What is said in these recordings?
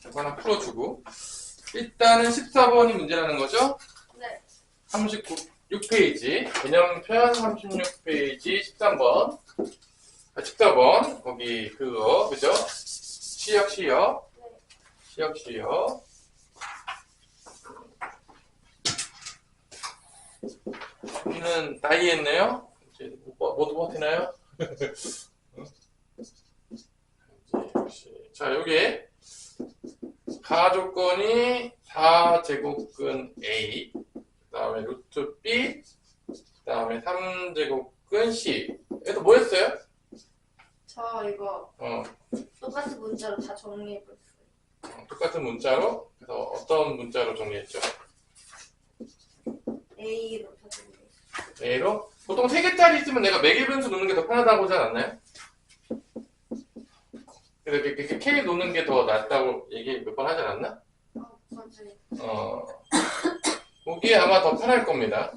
이거 하나 풀어주고. 일단은 14번이 문제라는 거죠? 네. 36페이지. 개념편 36페이지 13번. 14번. 거기 그거, 그죠? 시역. 네. 시역. 여기는 나이 했네요. 이제 모두 버티나요? 자, 여기 가조건이 4제곱근 A, 그 다음에 루트 B, 그 다음에 3제곱근 C. 얘도 뭐 했어요? 저 이거 똑같은 문자로 다 정리해버렸어요. 똑같은 문자로? 그래서 어떤 문자로 정리했죠? A로 다 정리했어요. A로? 보통 3개짜리 있으면 내가 매개 변수 놓는 게 더 편하다고 하지 않았나요? 그래서 이렇게 K 놓는 게 더 낫다고 얘기 몇 번 하지 않았나? 맞아요. 거기에 아마 더 편할 겁니다.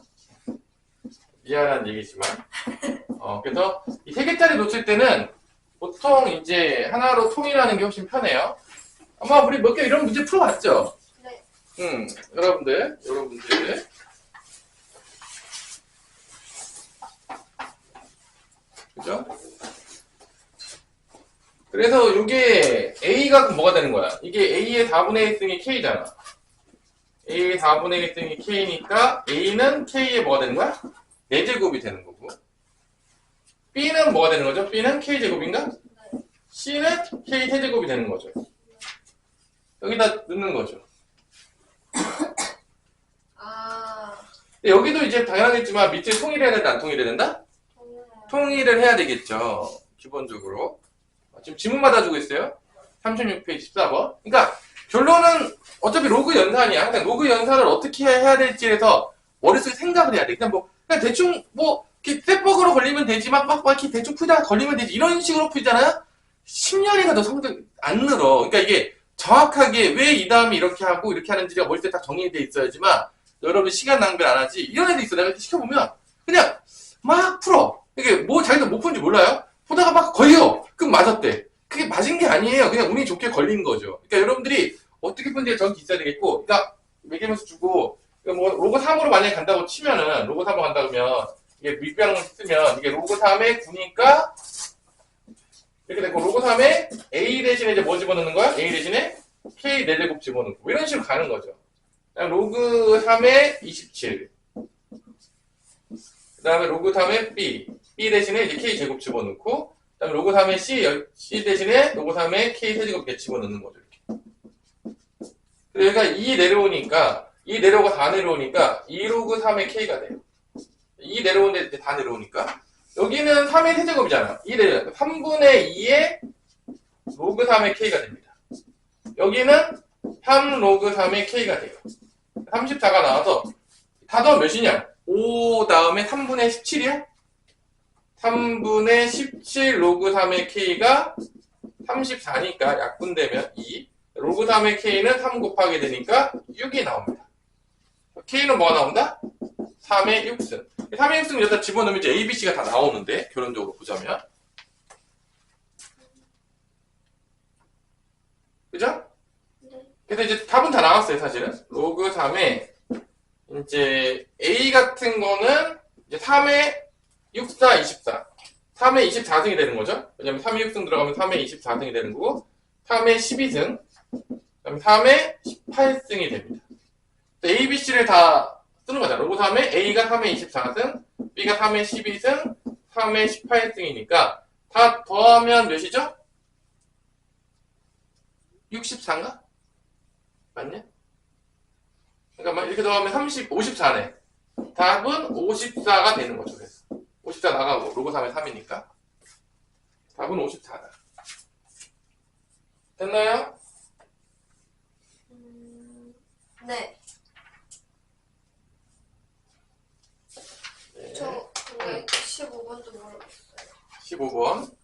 미안한 얘기지만. 그래서 이 3개짜리 놓칠 때는 보통 이제 하나로 통일하는 게 훨씬 편해요. 아마 우리 몇 개 이런 문제 풀어봤죠? 네. 여러분들. 그죠? 그래서 이게 A가 뭐가 되는 거야? 이게 A의 4분의 1승이 K잖아. A의 4분의 1승이 K니까 A는 K의 뭐가 되는 거야? 4제곱이 되는 거고. B는 뭐가 되는 거죠? B는 K제곱인가? 네. C는 K 세제곱이 되는 거죠. 여기다 넣는 거죠. 근데 여기도 이제 당연하겠지만 밑에 통일해야 된다, 안 통일해야 된다? 통일을 해야 되겠죠. 기본적으로. 지금 지문 받아주고 있어요. 36페이지 14번. 그러니까 결론은 어차피 로그 연산이야. 그냥 로그 연산을 어떻게 해야 될지에서 머릿속에 생각을 해야 돼. 그냥 대충 이렇게 쇠뻑으로 걸리면 되지. 막 이렇게 대충 풀다가 걸리면 되지. 이런 식으로 풀잖아요? 10년이 가도 성적 안 늘어. 그러니까 이게 정확하게 왜 이 다음에 이렇게 하고 이렇게 하는지가 머릿속에 딱 정리돼 있어야지만 여러분 시간 낭비를 안 하지. 이런 애도 있어. 내가 이렇게 시켜보면 그냥 막 풀어. 이게 자기도 못 푼지 몰라요? 보다가 막 걸려. 그럼 맞았대. 그게 맞은 게 아니에요. 그냥 운이 좋게 걸린 거죠. 그러니까 여러분들이 어떻게 푼지에 정확히 있어야 되겠고, 그러니까 매기면서 주고, 로그 3으로 만약에 간다고 치면은, 로그 3으로 간다 그러면, 이게 밑변을 쓰면, 이게 로그 3에 9니까, 이렇게 되고, 로그 3에 A 대신에 이제 뭐 집어넣는 거야? A 대신에 K 4제곱 집어넣고, 이런 식으로 가는 거죠. 로그 3에 27. 그 다음에 로그 3에 B 대신에 이제 K 제곱 집어넣고, 그 다음에 로그 3에 C 대신에 로그 3에 K 세제곱 이렇게 집어넣는 거죠, 이렇게. 여기가 2 내려오니까, 2 내려오고 4 내려오니까, 2 로그 3의 K가 돼요. 2 내려오는데 이제 다 내려오니까, 여기는 3의 세제곱이잖아. 2 내려오니까, 3분의 2의 로그 3의 K가 됩니다. 여기는 3 로그 3의 K가 돼요. 34가 나와서, 다 더하면 몇이냐? 5 다음에 3분의 17이야? 3분의 17 로그 3의 K가 34니까 약분되면 2. 로그 3의 K는 3 곱하게 되니까 6이 나옵니다. K는 뭐가 나온다? 3의 6승. 3의 6승을 여기다 집어넣으면 이제 A, B, C가 다 나오는데, 결론적으로 보자면. 그죠? 네. 그래서 이제 답은 다 나왔어요, 사실은. 로그 3의 이제 A 같은 거는 이제 3의 64, 24. 3의 24승이 되는 거죠. 왜냐면 3의 6승 들어가면 3의 24승이 되는 거고, 3의 12승, 그 다음에 3의 18승이 됩니다. A, B, C를 다 쓰는 거잖아. 로그 3의 A가 3의 24승, B가 3의 12승, 3의 18승이니까 다 더하면 몇이죠? 64인가? 맞냐? 그러니까 이렇게 더하면 54네. 답은 54가 되는 거죠. 그래서 54 나가고 로그 3의 3이니까 답은 54다. 됐나요? 네. 네. 저 근데 15번도 모르겠어요. 15번.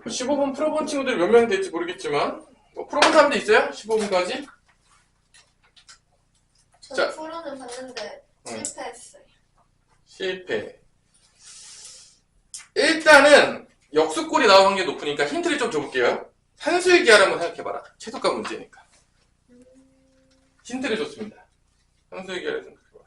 15번 풀어본 친구들이 몇 명 될지 모르겠지만 풀어본 사람도 있어요? 15번까지? 저 자. 풀어는 봤는데 실패했어요. 실패. 일단은 역수꼴이 나올 확률이 높으니까 힌트를 좀 줘볼게요. 산수의 기하를 한번 생각해봐라. 최소값 문제니까. 힌트를 줬습니다. 산수의 기하를 생각해봐라.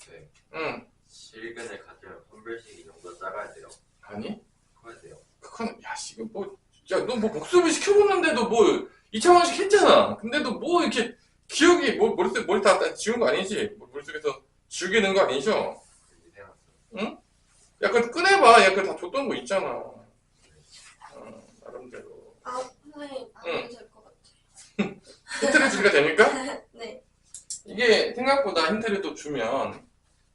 네. 응. 실근을 가지면 판별식이 좀 더 작아야 돼요. 아니? 커야 돼요. 그건, 야, 씨, 이거 뭐, 야, 너 뭐 복습을 시켜보는데도 뭐, 2차원씩 했잖아. 근데도 뭐, 이렇게, 기억이, 뭐, 머릿속에 머리 다 지운 거 아니지? 뭐 머릿속에서 지우게 된 거 아니죠? 이제 해놨어요. 응? 야, 그거 꺼내봐. 야, 그거 다 줬던 거 있잖아. 나름대로. 아, 선생님, 안 응. 해도 될 것 같아요. 힌트를 주기가 됩니까? 네. 이게 생각보다 힌트를 또 주면,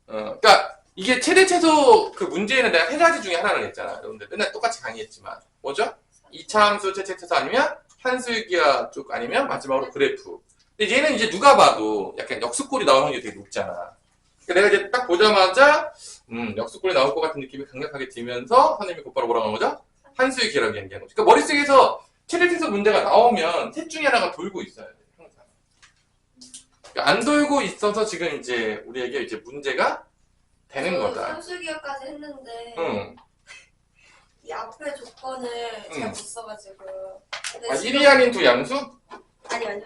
그니까, 이게 최대 최소 그 문제는 내가 세 가지 중에 하나를 했잖아. 여러분들 맨날 똑같이 강의했지만. 뭐죠? 2차 함수 최대 최소 아니면 한수의 기하 쪽 아니면 마지막으로 그래프. 근데 얘는 이제 누가 봐도 약간 역수꼴이 나오는 확률이 되게 높잖아. 그러니까 내가 이제 딱 보자마자, 역수꼴이 나올 것 같은 느낌이 강력하게 들면서 선생님이 곧바로 뭐라고 한 거죠? 한수의 기하라고 얘기한 거죠. 그러니까 머릿속에서 최대 최소 문제가 나오면 셋 중에 하나가 돌고 있어야 돼. 항상. 그러니까 안 돌고 있어서 지금 이제 우리에게 이제 문제가 되는 거다. 산수기하까지 했는데 응. 이 앞에 조건을 잘 응. 못 써가지고. 근데 아, 지금- 1이 아닌 두 양수? 아니요.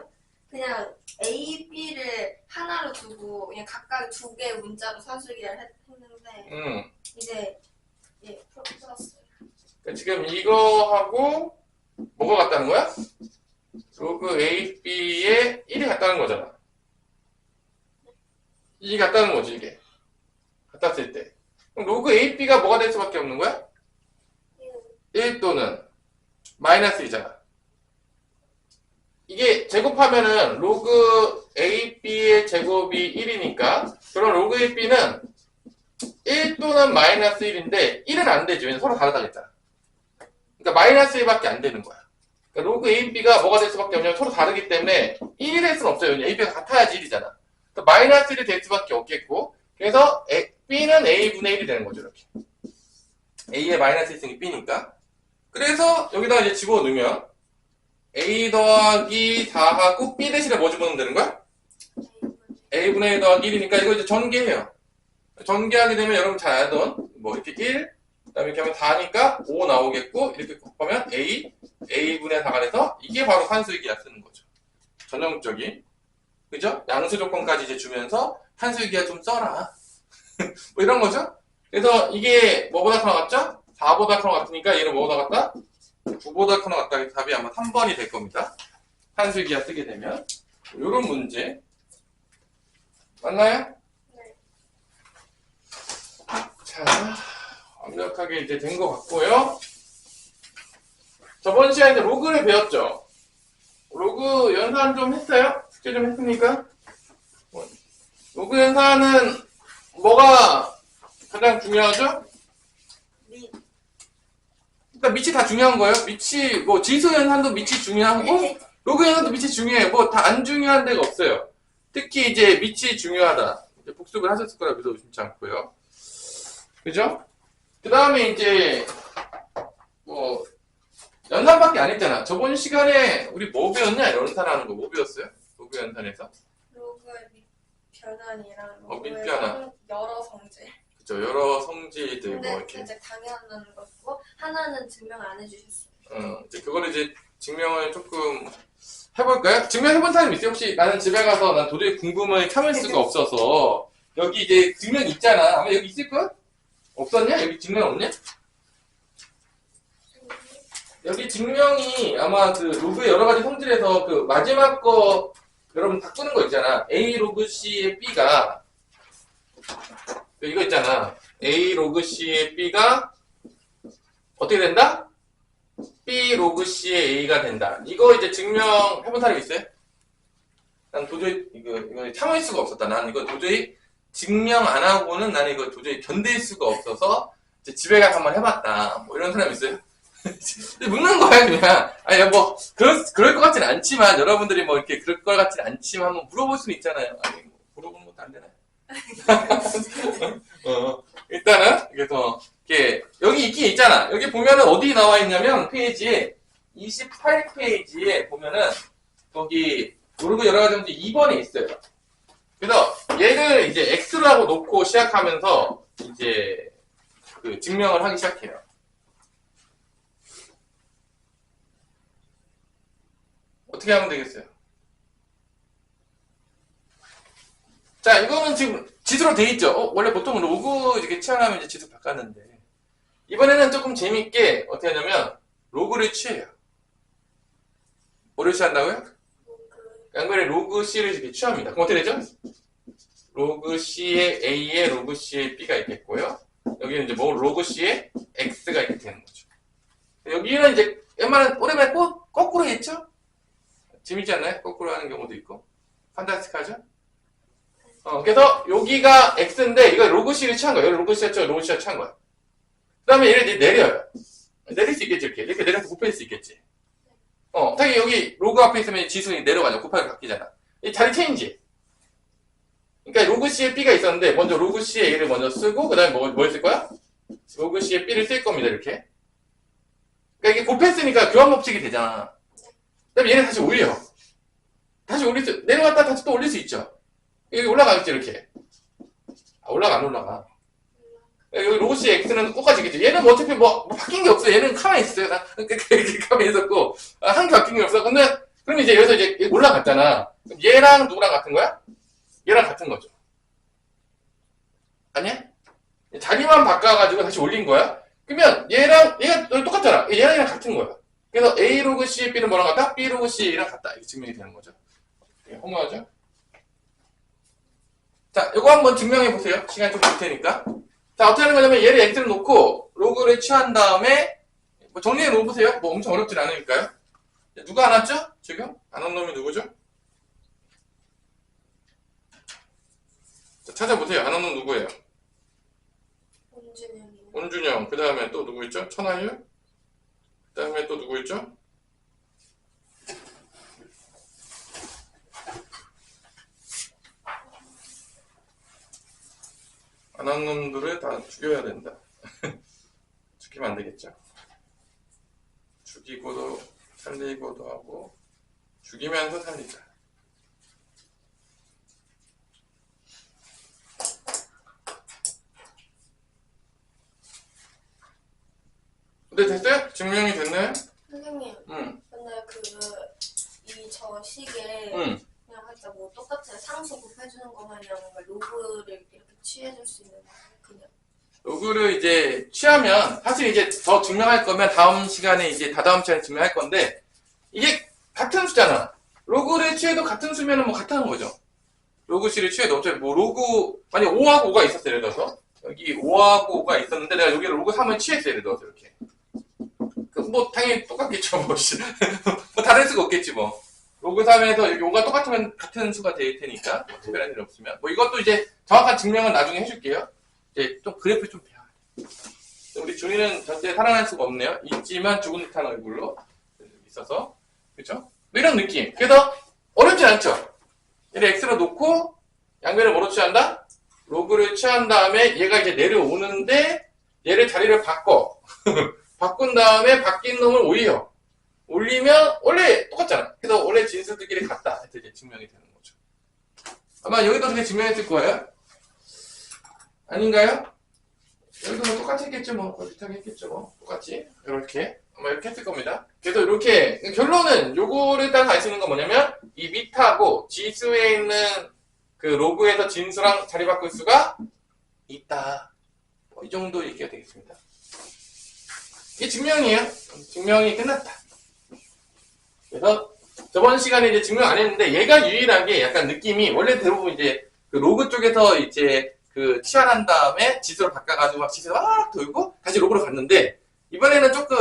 그냥 A, B를 하나로 두고 그냥 각각 두 개 문자로 산수기를 했는데 응. 이제 풀었어요. 그러니까 지금 이거하고 뭐가 같다는 거야? 로그 A, B에 1이 같다는 거잖아. 이게 같다는 거지, 이게. 같았을 때. 그럼 로그 A, B가 뭐가 될 수밖에 없는 거야? 1 또는 마이너스 2잖아. 이게 제곱하면은 로그 AB의 제곱이 1이니까 그럼 로그 AB는 1 또는 마이너스 1인데 1은 안 되지. 왜냐면 서로 다르다 그랬잖아. 그러니까 마이너스 1밖에 안 되는 거야. 그러니까 로그 AB가 뭐가 될 수밖에 없냐면 서로 다르기 때문에 1이 될 수는 없어요. AB가 같아야지 1이잖아. 그러니까 마이너스 1이 될 수밖에 없겠고 그래서 B는 A분의 1이 되는 거죠. 이렇게. A의 마이너스 1승이 B니까. 그래서 여기다가 이제 집어넣으면 A 더하기 4하고 B 대신에 뭐 집어넣으면 되는 거야? A분의 1 더하기 1이니까 이거 이제 전개해요. 전개하게 되면 여러분 잘 알던 뭐 이렇게 1, 그 다음에 이렇게 하면 4니까 5 나오겠고 이렇게 곱하면 A분의 4가 돼서 이게 바로 산수의 기하 쓰는 거죠. 전형적인. 그죠? 양수 조건까지 이제 주면서 산수의 기하 좀 써라. 뭐 이런 거죠? 그래서 이게 뭐보다 커 나갔죠? 4보다 커 나갔으니까 얘는 뭐보다 같다? 9보다 커 나갔다. 그래서 답이 아마 3번이 될 겁니다. 산수의 기하 쓰게 되면. 요런 문제. 맞나요? 네. 자, 완벽하게 이제 된 것 같고요. 저번 시간에 이제 로그를 배웠죠? 로그 연산 좀 했어요? 숙제 좀 했습니까? 로그 연산은 뭐가 가장 중요하죠? 일단 밑이 다 중요한 거예요. 밑이 뭐 지수 연산도 밑이 중요하고 로그 연산도 밑이 중요해요. 뭐 다 안 중요한 데가 없어요. 특히 이제 밑이 중요하다. 이제 복습을 하셨을 거라 믿어 의심치 않고요. 그죠? 그 다음에 이제 뭐 연산밖에 안 했잖아. 저번 시간에 우리 뭐 배웠냐? 연산하는 거 뭐 배웠어요? 로그 연산에서. 로그의 밑변환이랑 밑변환. 로그의 여러 성질. 그죠? 여러 성질들 근데 뭐 이렇게. 이제 당연한 거고 하나는 증명 안 해주셨어요. 이제 그거를 이제 증명을 조금 해볼까요? 증명해본 사람 있어요? 혹시 나는 집에 가서 난 도저히 궁금을 참을 수가 없어서 여기 이제 증명 있잖아. 아마 여기 있을걸? 없었냐? 여기 증명 없냐? 여기 증명이 아마 그 로그의 여러 가지 성질에서 그 마지막 거 여러분 바꾸는 거 있잖아. A 로그 C의 B가 이거 있잖아. A 로그 C의 B가 어떻게 된다? B 로그 C의 A가 된다. 이거 이제 증명해본 사람 있어요? 난 도저히 이거 참을 수가 없었다. 난 이거 도저히 증명 안 하고는 난 이거 도저히 견딜 수가 없어서 이제 집에 가서 한번 해봤다. 뭐 이런 사람 있어요? 묻는 거야 그냥. 아니 뭐 그럴 것 같진 않지만 여러분들이 뭐 이렇게 그럴 것 같진 않지만 한번 물어볼 수는 있잖아요. 아니 뭐 물어보는 것도 안 되나요? 일단은 그래서 이렇게 여기 있긴 있잖아. 여기 보면은 어디 나와 있냐면 페이지에 28페이지에 보면은 거기 로그 여러 가지 문제 2번에 있어요. 그래서 얘를 이제 x라고 놓고 시작하면서 이제 그 증명을 하기 시작해요. 어떻게 하면 되겠어요? 자, 이거는 지금 지수로 돼 있죠? 원래 보통 로그 이렇게 취하면 이제 지수 바꿨는데. 이번에는 조금 재밌게 어떻게 하냐면, 로그를 취해요. 뭐를 취한다고요? 양변에 로그 C를 이렇게 취합니다. 그럼 어떻게 되죠? 로그 C에 A에 로그 C에 B가 있겠고요. 여기는 이제 뭐, 로그 C에 X가 이렇게 되는 거죠. 여기는 이제 오랜만에 거꾸로 했죠? 재밌지 않나요? 거꾸로 하는 경우도 있고. 판타스틱하죠? 그래서 여기가 X인데 이거 로그 C를 취한 거예요. 로그 C가 취한 로그 C가 취한 거야. 그 다음에 얘를 이제 내려요. 내릴 수 있겠지, 이렇게 내려서 곱할 수 있겠지. 당연히 여기 로그 앞에 있으면 지수는 내려가죠. 곱하기 바뀌잖아. 이 자리 체인지. 그러니까 로그 C에 B가 있었는데 먼저 로그 C에 A를 먼저 쓰고 그 다음에 뭐 쓸 거야? 로그 C에 B를 쓸 겁니다. 이렇게. 그러니까 이게 곱했으니까 교환 법칙이 되잖아. 그 다음에 얘를 다시 올려. 다시 올릴 수, 내려갔다 다시 또 올릴 수 있죠. 여기 올라가겠지, 이렇게. 올라가, 안 올라가. 여기 로그 C X는 똑같이 있겠죠. 얘는 뭐 어차피 뭐 바뀐 게 없어요. 얘는 가만히 있어요. 가만히 있었고, 한 개 바뀐 게 없어. 근데, 그럼 이제 여기서 이제 올라갔잖아. 그럼 얘랑 누구랑 같은 거야? 얘랑 같은 거죠. 아니야? 자리만 바꿔가지고 다시 올린 거야? 그러면 얘가 똑같잖아. 얘랑 같은 거야. 그래서 A 로그 C, B는 뭐랑 같다? B 로그 C랑 같다. 이게 증명이 되는 거죠. 허무하죠? 자, 이거 한번 증명해 보세요. 시간이 좀 줄 테니까. 자, 어떻게 하는 거냐면 얘를 X를 놓고 로그를 취한 다음에 뭐 정리해 놓으세요. 뭐 엄청 어렵진 않으니까요. 누가 안 왔죠? 지금? 안 온 놈이 누구죠? 자, 찾아보세요. 안 온 놈 누구예요? 온준영. 그 다음에 또 누구 있죠? 천하율. 그 다음에 또 누구 있죠? 안 한 놈들을 다 죽여야 된다. 죽이면 안 되겠죠? 죽이고도 살리고도 하고 죽이면서 살리자. 근데 됐어요? 증명이 됐나요? 선생님, 응. 근데 저 식에 응. 그냥 살짝 뭐 똑같이 상수 곱해주는 거 마냥 뭔가 로그를 이렇게 취해줄 수 있는 거예요, 그냥. 로그를 이제 취하면 사실 이제 더 증명할 거면 다음 시간에 이제 다다음 시간에 증명할 건데 이게 같은 수잖아. 로그를 취해도 같은 수면은 뭐 같다는 거죠. 로그 C를 취해도 어차피 뭐 로그 만약 5하고 5가 있었어 예를 들어서 여기 5하고 5가 있었는데 내가 여기를 로그 3을 취했어 예를 들어서 이렇게. 뭐 당연히 똑같겠죠 뭐. 뭐 다를 수가 없겠지 뭐. 로그 3에서 여기 5가 똑같으면 같은 수가 될 테니까 뭐 특별한 일 없으면 뭐 이것도 이제 정확한 증명은 나중에 해줄게요. 이제 좀 그래프 좀 배워야 돼. 우리 준이는 전체 살아날 수가 없네요. 있지만 죽은 듯한 얼굴로 있어서 그렇죠? 뭐 이런 느낌. 그래서 어렵지 않죠. 얘를 x로 놓고 양변을 뭐로 취한다? 로그를 취한 다음에 얘가 이제 내려오는데 얘를 자리를 바꿔. 바꾼 다음에 바뀐 놈을 올리면 원래 똑같잖아. 그래서 원래 진수들끼리 같다. 해서 이제 증명이 되는 거죠. 아마 여기도 그렇게 증명했을 거예요. 아닌가요? 여기도 뭐 똑같이 했겠죠, 뭐. 비슷하게 했겠죠, 뭐. 똑같이. 이렇게. 아마 이렇게 했을 겁니다. 그래서 이렇게, 결론은 요거를 따라서 알 수 있는 건 뭐냐면, 이 밑하고 지수에 있는 그 로그에서 진수랑 자리 바꿀 수가 있다. 이 정도 얘기가 되겠습니다. 이게 증명이에요. 증명이 끝났다. 그래서 저번 시간에 이제 증명 안 했는데, 얘가 유일하게 약간 느낌이, 원래 대부분 이제 그 로그 쪽에서 이제 그 치환한 다음에 지수로 바꿔가지고 막 지수가 막 돌고 다시 로그로 갔는데 이번에는 조금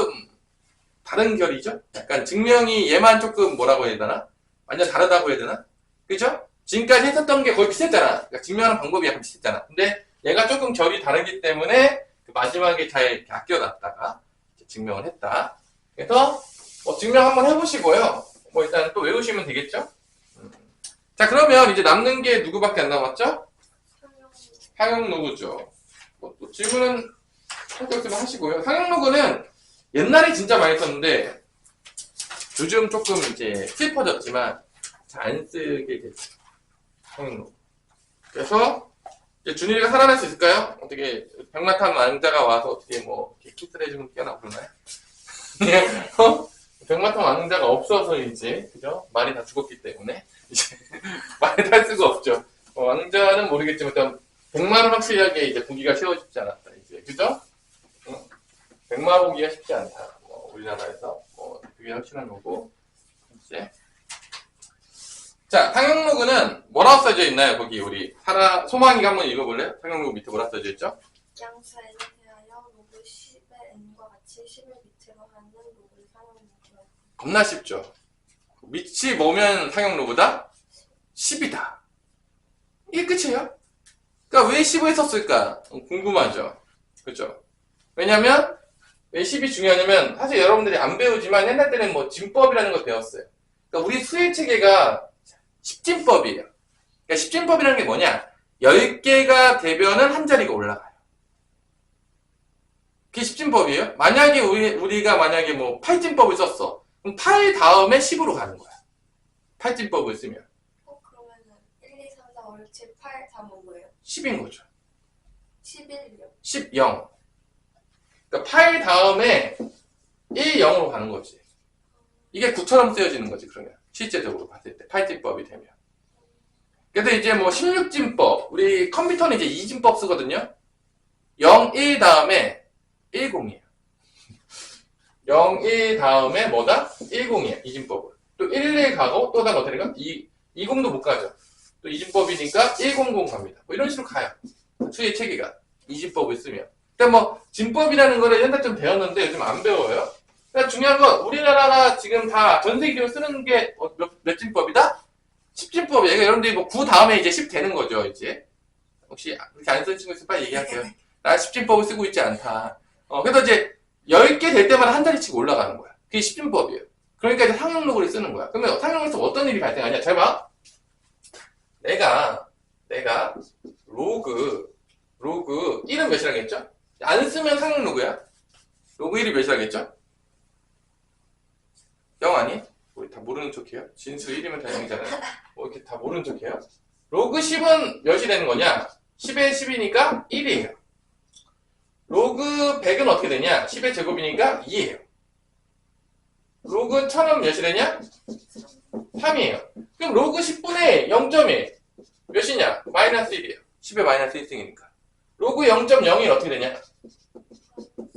다른 결이죠. 약간 증명이 얘만 조금 뭐라고 해야 되나? 완전 다르다고 해야 되나? 그죠? 지금까지 했었던 게 거의 비슷했잖아. 그러니까 증명하는 방법이 약간 비슷했잖아. 근데 얘가 조금 결이 다르기 때문에 그 마지막에 잘 이렇게 아껴놨다가 증명을 했다. 그래서 뭐 증명 한번 해보시고요. 뭐 일단 또 외우시면 되겠죠? 자, 그러면 이제 남는 게 누구밖에 안 남았죠? 상용 로그죠. 뭐 또 질문은 할 거 있으면 하시고요. 상용 로그는 옛날에 진짜 많이 썼는데 요즘 조금 이제 슬퍼졌지만 잘 안 쓰게 됐죠. 상용로그. 그래서 이제 준일이가 살아날 수 있을까요? 어떻게 백마탄 왕자가 와서 어떻게 뭐 이렇게 키스를 해주면 깨어나 그러나요? 백마탄 왕자가 없어서인지 그죠? 말이 다 죽었기 때문에 이제 말을 할 수가 없죠. 왕자는 모르겠지만 일단 백마는 확실하게 이제 보기가 쉬워지지 않았다 이제 그죠? 백마 보기가 쉽지 않다. 우리나라에서 그게 확실한 거고 이제 자 상용로그는 뭐라고 써져 있나요? 거기 우리 소망이가 한번 읽어볼래요? 상용로그 밑에 뭐라고 써져 있죠? 양수 n에 대하여 로그 10의 n과 같이 10을 밑으로 하는 로그를 사용합니다. 겁나 쉽죠. 밑이 뭐면 상용로그다? 10이다. 이게 끝이에요. 그러니까 왜 10을 썼을까? 궁금하죠. 그죠? 왜냐면 왜 10이 중요하냐면 사실 여러분들이 안 배우지만 옛날 때는 뭐 진법이라는 걸 배웠어요. 그러니까 우리 수의 체계가 10진법이에요. 그러니까 10진법이라는 게 뭐냐? 10개가 되면은 한 자리가 올라가요. 그게 10진법이에요. 만약에 우리가 만약에 뭐 8진법을 썼어. 그럼 8 다음에 10으로 가는 거야. 8진법을 쓰면. 그러면은 1, 2, 3, 4, 5, 6, 7, 8 다음은 뭐예요? 10인 거죠. 11이요. 10, 0. 그러니까 8 다음에 1, 0으로 가는 거지. 이게 9처럼 쓰여지는 거지, 그러면. 실제적으로 봤을 때. 8진법이 되면. 그래서 이제 뭐 16진법. 우리 컴퓨터는 이제 2진법 쓰거든요. 0, 1 다음에 10이에요. 0, 1 다음에 뭐다? 10이에요. 2진법은. 또 1, 1 가고 또 다음 어떻게 가? 20도 못 가죠. 또 2진법이니까 100 갑니다. 뭐 이런 식으로 가요. 수의 체계가. 2진법을 쓰면. 그러니까 뭐 진법이라는 거를 옛날 좀 배웠는데 요즘 안 배워요. 그러니까 중요한 건 우리나라가 지금 다 전 세계적으로 쓰는 게 몇 진법이다? 10진법이에요. 여러분들이 뭐 9 다음에 이제 10 되는 거죠, 이제. 혹시 그렇게 안 쓰는 친구 있으면 빨리 얘기할게요. 나 10진법을 쓰고 있지 않다. 그래서 이제 10개 될 때마다 한 자리씩 올라가는 거야. 그게 10진법이에요. 그러니까 이제 상용로그를 쓰는 거야. 그러면 상용로그에서 어떤 일이 발생하냐? 잘 봐. 내가 로그 1은 몇이라고 했죠? 안 쓰면 상용로그야. 로그 1이 몇이라고 했죠? 0 아니? 우리 다 모르는 척해요? 진수 1이면 다 0이잖아요. 뭐 이렇게 다 모르는 척해요? 로그 10은 몇이 되는 거냐? 10에 10이니까 1이에요. 로그 100은 어떻게 되냐? 10의 제곱이니까 2예요. 로그 1000은 몇이 되냐? 3이에요. 그럼 로그 10분의 0.1 몇이냐? 마이너스 1이에요. 10의 마이너스 1승이니까. 로그 0.01 어떻게 되냐?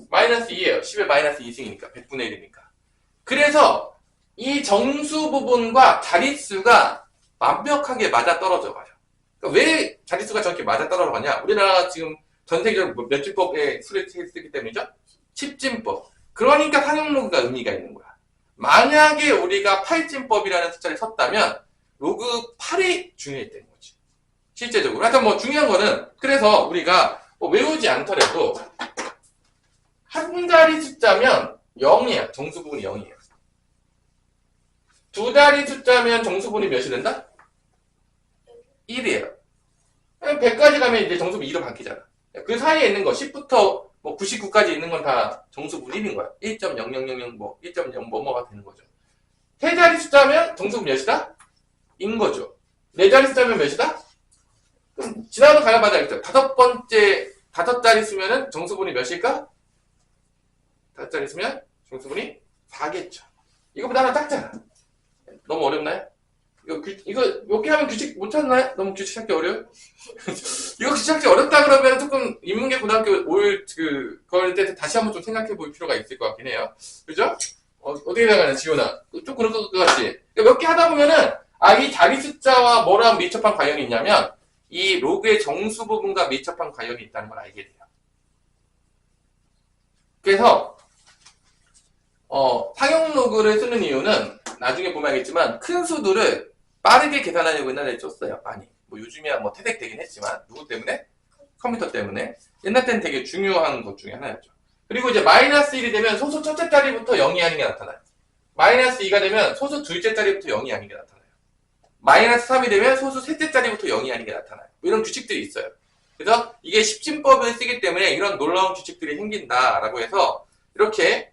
마이너스 2예요. 10의 마이너스 2승이니까. 100분의 1이니까. 그래서 이 정수 부분과 자릿수가 완벽하게 맞아떨어져 가요. 그러니까 왜 자릿수가 저렇게 맞아떨어져 가냐? 우리나라가 지금 전 세계적으로 몇 진법의 수를 쓰기 때문이죠? 10진법. 그러니까 상용로그가 의미가 있는 거야. 만약에 우리가 8진법이라는 숫자를 썼다면 로그 8이 중요했다는 거지. 실제적으로. 하여튼 뭐 중요한 거는 그래서 우리가 뭐 외우지 않더라도 한 자리 숫자면 0이야. 정수분이 0이에요. 두 자리 숫자면 정수분이 몇이 된다? 1이에요. 100까지 가면 이제 정수분 2로 바뀌잖아. 그 사이에 있는 거 10부터 뭐 99까지 있는 건 다 정수분 1인 거야. 1.0000 뭐 1.0 뭐뭐가 되는 거죠. 세 자리 숫자면 정수분 몇이다? 인 거죠. 네 자리 숫자면 몇이다? 그럼 지나가는 가야마다 알겠죠. 다섯 자리 수면은 정수분이 몇일까? 다섯 자리 수면 정수분이 4겠죠. 이거보다 하나 작잖아. 너무 어렵나요? 이거 이렇게 하면 규칙 못 찾나요? 너무 규칙 찾기 어려워요? 이거 규칙 찾기 어렵다 그러면 조금 인문계 고등학교 올 그걸 때 다시 한번 좀 생각해 볼 필요가 있을 것 같긴 해요. 그죠? 어떻게 나가냐, 지훈아? 좀 그럴 것 같지? 몇 개 하다 보면은, 이 자리 숫자와 뭐랑 밀접한 관련이 있냐면, 이 로그의 정수 부분과 밀접한 관련이 있다는 걸 알게 돼요. 그래서, 상용 로그를 쓰는 이유는, 나중에 보면 알겠지만, 큰 수들을 빠르게 계산하려고 옛날에 썼어요, 많이. 뭐 요즘이야 뭐 퇴색되긴 했지만, 누구 때문에? 컴퓨터 때문에. 옛날 때는 되게 중요한 것 중에 하나였죠. 그리고 이제 마이너스 1이 되면 소수 첫째 자리부터 0이 아닌 게 나타나요. 마이너스 2가 되면 소수 둘째 자리부터 0이 아닌 게 나타나요. 마이너스 3이 되면 소수 셋째 자리부터 0이 아닌 게 나타나요. 이런 규칙들이 있어요. 그래서 이게 10진법을 쓰기 때문에 이런 놀라운 규칙들이 생긴다라고 해서 이렇게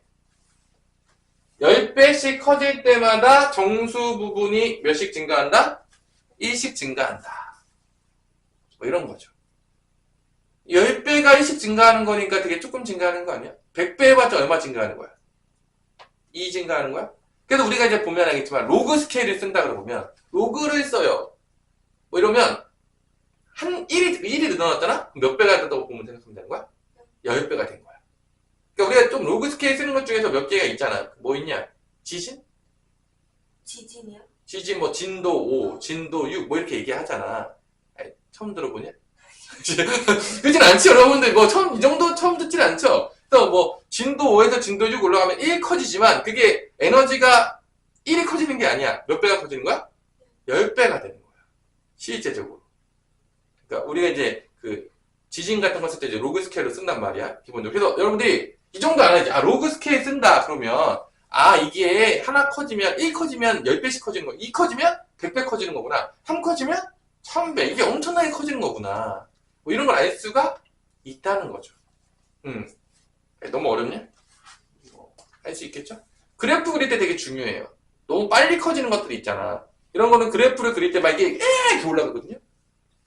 10배씩 커질 때마다 정수 부분이 몇씩 증가한다? 1씩 증가한다. 뭐 이런 거죠. 10배가 1씩 증가하는 거니까 되게 조금 증가하는 거 아니야? 100배 해봤자 얼마 증가하는 거야? 2 증가하는 거야? 그래서 우리가 이제 보면 알겠지만 로그 스케일을 쓴다 그러면 로그를 써요. 뭐 이러면 한 1이 늘어났잖아? 그럼 몇 배가 됐다고 보면 생각하면 되는 거야? 10배가 된 거야. 그러니까 우리가 좀 로그 스케일 쓰는 것 중에서 몇 개가 있잖아. 뭐 있냐? 지진? 지진이요? 지진 뭐 진도 5, 진도 6 뭐 이렇게 얘기하잖아. 아니, 처음 들어보냐? 그렇진 않지 여러분들. 뭐 처음 이 정도 처음 듣진 않죠. 그래서 뭐 진도 5에서 진도 6 올라가면 1 커지지만 그게 에너지가 1이 커지는 게 아니야. 몇 배가 커지는 거야? 10배가 되는 거야. 실제적으로. 그러니까 우리가 이제 그 지진 같은 거 쓸 때 이제 로그 스케일로 쓴단 말이야. 기본적으로. 그래서 여러분들이 이 정도 알아야지. 아, 로그 스케일 쓴다. 그러면 아, 이게 하나 커지면 1 커지면 10배씩 커지는 거. 2 커지면 100배 커지는 거구나. 3 커지면 1000배. 이게 엄청나게 커지는 거구나. 뭐 이런 걸 알 수가 있다는 거죠. 너무 어렵냐? 할 수 있겠죠? 그래프 그릴 때 되게 중요해요. 너무 빨리 커지는 것들이 있잖아. 이런 거는 그래프를 그릴 때 막 이게 이렇게 올라가거든요.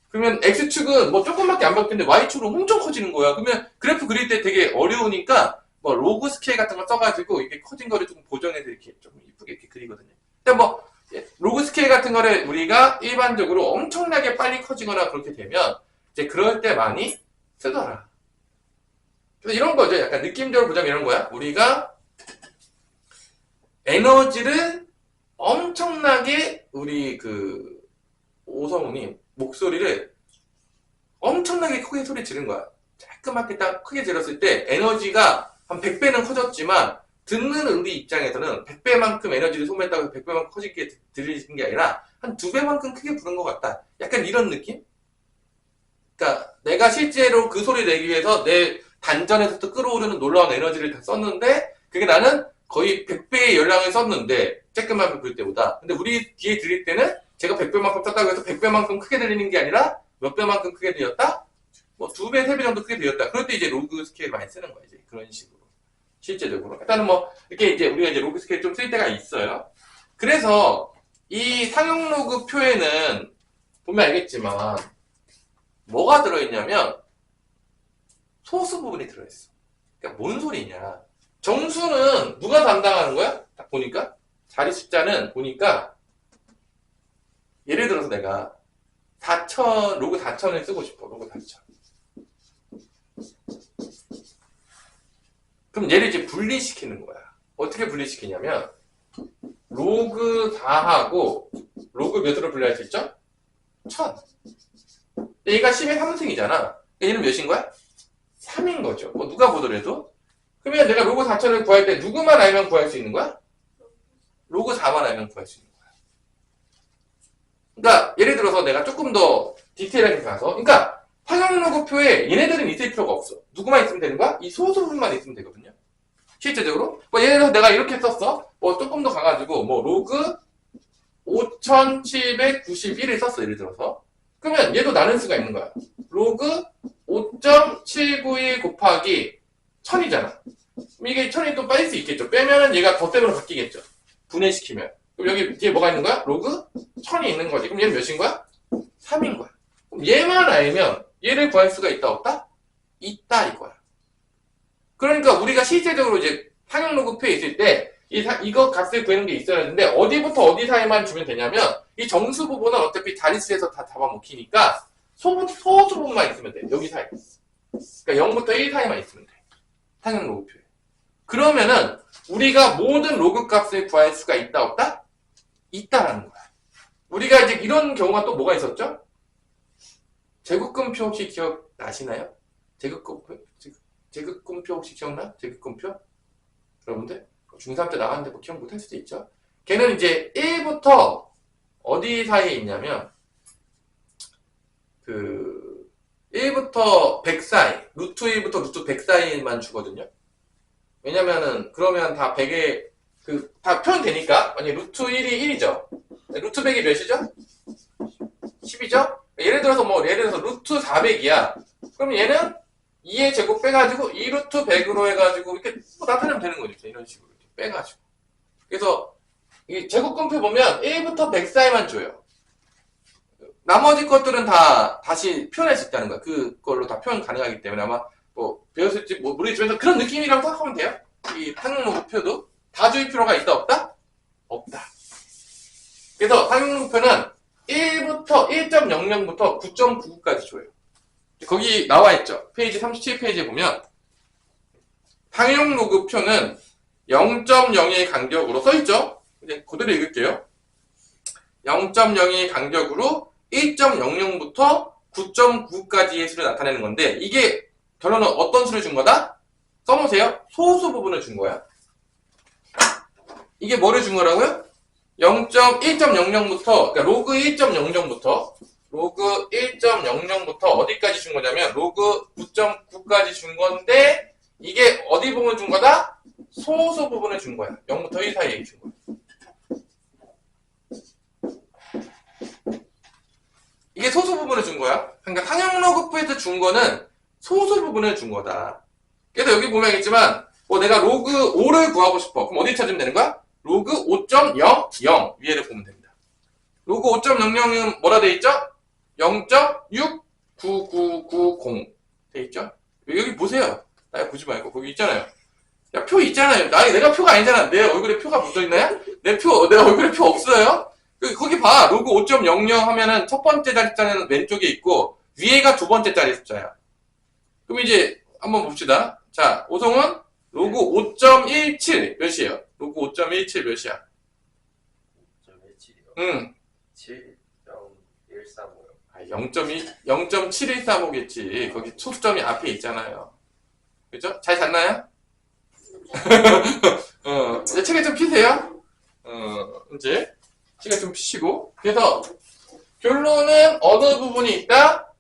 그러면 X축은 뭐 조금밖에 안 바뀌는데 Y축은 엄청 커지는 거야. 그러면 그래프 그릴 때 되게 어려우니까 뭐 로그 스케일 같은 거 써가지고 이게 커진 거를 좀 보정해서 이렇게 좀 이쁘게 이렇게 그리거든요. 근데 뭐 로그 스케일 같은 거를 우리가 일반적으로 엄청나게 빨리 커지거나 그렇게 되면 이제 그럴 때 많이 쓰더라. 그래서 이런 거죠. 약간 느낌적으로 보자면 이런 거야. 우리가 에너지를 엄청나게 우리 그 오성우님 목소리를 엄청나게 크게 소리 지른 거야. 깔끔하게 딱 크게 질렀을 때 에너지가 한 100배는 커졌지만 듣는 우리 입장에서는 100배만큼 에너지를 소모했다고 해서 100배만큼 커지게 들리는 게 아니라 한 2배만큼 크게 부른 것 같다. 약간 이런 느낌? 그러니까 내가 실제로 그 소리를 내기 위해서 내 단전에서부터 끌어오르는 놀라운 에너지를 다 썼는데 그게 나는 거의 100배의 열량을 썼는데 쬐끔하게 부를 때보다. 근데 우리 뒤에 들릴 때는 제가 100배만큼 썼다고 해서 100배만큼 크게 들리는 게 아니라 몇 배만큼 크게 들렸다? 뭐 2배, 3배 정도 크게 들렸다. 그럴 때 이제 로그 스케일 많이 쓰는 거야. 이제 그런 식으로. 실제적으로. 일단은 뭐 이렇게 이제 우리가 이제 로그 스케일 좀 쓸 때가 있어요. 그래서 이 상용 로그 표에는 보면 알겠지만 뭐가 들어있냐면 소수 부분이 들어있어. 그러니까 뭔 소리냐. 정수는 누가 담당하는 거야? 딱 보니까 자리 숫자는 보니까 예를 들어서 내가 4000 로그 4000을 쓰고 싶어. 로그 4000. 그럼 얘를 이제 분리시키는 거야. 어떻게 분리시키냐면 로그 4하고 로그 몇으로 분리할 수 있죠? 1000. 얘가 10의 3승이잖아. 얘는 몇인 거야? 3인 거죠. 뭐 누가 보더라도. 그러면 내가 로그 4000을 구할 때 누구만 알면 구할 수 있는 거야? 로그 4만 알면 구할 수 있는 거야. 그러니까 예를 들어서 내가 조금 더 디테일하게 가서 그러니까 상용 로그표에 얘네들은 있을 필요가 없어. 누구만 있으면 되는 거야? 이 소수분만 있으면 되거든요. 실제적으로. 뭐 예를 들어서 내가 이렇게 썼어. 뭐 조금 더 가가지고 뭐 로그 5791을 썼어. 예를 들어서. 그러면 얘도 나눌 수가 있는 거야. 로그 5.791 곱하기 1000이잖아. 그럼 이게 1000이 또 빠질 수 있겠죠. 빼면은 얘가 덧셈으로 바뀌겠죠. 분해시키면. 그럼 여기 뒤에 뭐가 있는 거야? 로그 1000이 있는 거지. 그럼 얘는 몇인 거야? 3인 거야. 그럼 얘만 알면 얘를 구할 수가 있다 없다? 있다 이거야. 그러니까 우리가 실제적으로 이제 상용 로그표에 있을 때 이거 값을 구하는 게 있어야 하는데 어디부터 어디 사이만 주면 되냐면 이 정수 부분은 어차피 자릿수에서 다 잡아먹히니까 소수 부분만 있으면 돼. 여기 사이. 그러니까 0부터 1 사이만 있으면 돼. 상용 로그표에. 그러면은 우리가 모든 로그 값을 구할 수가 있다 없다? 있다라는 거야. 우리가 이제 이런 경우가 또 뭐가 있었죠? 제곱근표 혹시 기억나시나요? 제곱근표 혹시 기억나? 제곱근표? 여러분들? 중3 때 나왔는데 뭐 기억 못할 수도 있죠? 걔는 이제 1부터 어디 사이에 있냐면 그 1부터 100 사이, 루트 1부터 루트 100 사이만 주거든요. 왜냐면은 그러면 다 100에 다 표현되니까. 만약에 루트 1이 1이죠. 루트 100이 몇이죠? 10이죠? 예를 들어서 루트 400이야. 그럼 얘는 2의 제곱 빼가지고 2루트 100으로 해가지고 이렇게 나타내면 되는 거죠. 이런 식으로 이렇게 빼가지고. 그래서 이 제곱근표 보면 1부터 100 사이만 줘요. 나머지 것들은 다 다시 표현할 수 있다는 거야. 그걸로 다 표현 가능하기 때문에 아마 뭐 배웠을지 뭐 모르겠지만 그런 느낌이라고 생각하면 돼요. 이 상용로그표도 다 주일 필요가 있다 없다? 없다. 그래서 상용로그표는 1.00부터 9.99까지 줘요. 거기 나와 있죠. 페이지 37페이지에 보면 상용로그표는 0.01 간격으로 써있죠. 이제 그대로 읽을게요. 0.02 간격으로 1.00부터 9.9까지의 수를 나타내는 건데 이게 결론은 어떤 수를 준 거다? 써보세요. 소수 부분을 준 거야. 이게 뭐를 준 거라고요? 1.00부터 그러니까 로그 1.00부터 어디까지 준 거냐면 로그 9.9까지 준 건데 이게 어디 부분을 준 거다? 소수 부분을 준 거야. 0부터 1 사이에 준 거야. 이게 소수 부분을 준 거야. 그러니까 상용로그표에서 준 거는 소수 부분을 준 거다. 그래서 여기 보면 알겠지만 뭐 내가 로그 5를 구하고 싶어. 그럼 어디 찾으면 되는 거야? 로그 5.00 위에를 보면 됩니다. 로그 5.00은 뭐라 돼 있죠? 0.69990 돼 있죠? 여기 보세요. 나 보지 말고 거기 있잖아요. 야, 표 있잖아요. 내가 표가 아니잖아. 내 얼굴에 표가 묻어있나요? 내 얼굴에 표 없어요? 거기 봐. 로그 5.00 하면은 첫 번째 자리 숫자는 왼쪽에 있고 위에가 두 번째 자리 숫자야. 그럼 이제 한번 봅시다. 자, 오성은 로그 5.17 몇이에요? 로그 5.17 몇이야? 5.17이요. 응. 7.135요. 0.7135겠지. 거기 초점이 앞에 있잖아요. 그죠? 잘 잤나요? 이제 책에 좀 피세요. 이제 책에 좀 피시고. 그래서 결론은 어느 부분이 있다?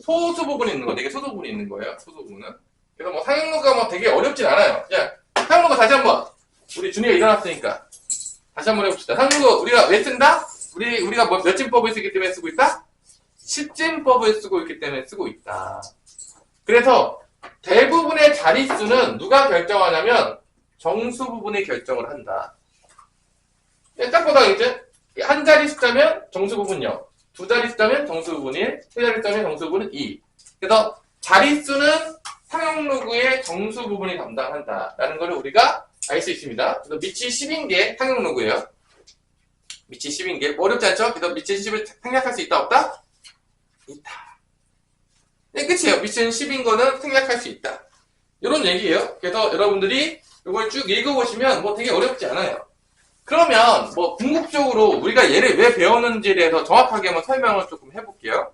소수 부분이 있는 거. 되게 소수 부분이 있는 거예요. 소수 부분은. 그래서 뭐 상용로가 뭐 되게 어렵진 않아요. 그냥 상용로가 다시 한번 우리 준이가 일어났으니까 다시 한번 해봅시다. 상용로 우리가 왜 쓴다? 우리가 뭐 몇 진법을 쓰기 때문에 쓰고 있다? 10진법을 쓰고 있기 때문에 쓰고 있다. 그래서 대부분의 자릿수는 누가 결정하냐면 정수 부분이 결정을 한다. 딱 보다 이제 한 자리 숫자면 정수 부분 0, 두 자리 숫자면 정수 부분 1, 세 자리 숫자면 정수 부분은 2. 그래서 자릿수는 상용로그의 정수 부분이 담당한다라는 것을 우리가 알 수 있습니다. 그래서 밑이 10인 게 상용로그예요. 밑이 10인 게 어렵지 않죠? 그래서 밑이 10을 생략할 수 있다 없다? 있다. 네, 끝이에요. 밑은 10인 거는 생략할 수 있다. 이런 얘기예요. 그래서 여러분들이 이걸 쭉 읽어보시면 뭐 되게 어렵지 않아요. 그러면 뭐 궁극적으로 우리가 얘를 왜 배웠는지에 대해서 정확하게 한번 설명을 조금 해볼게요.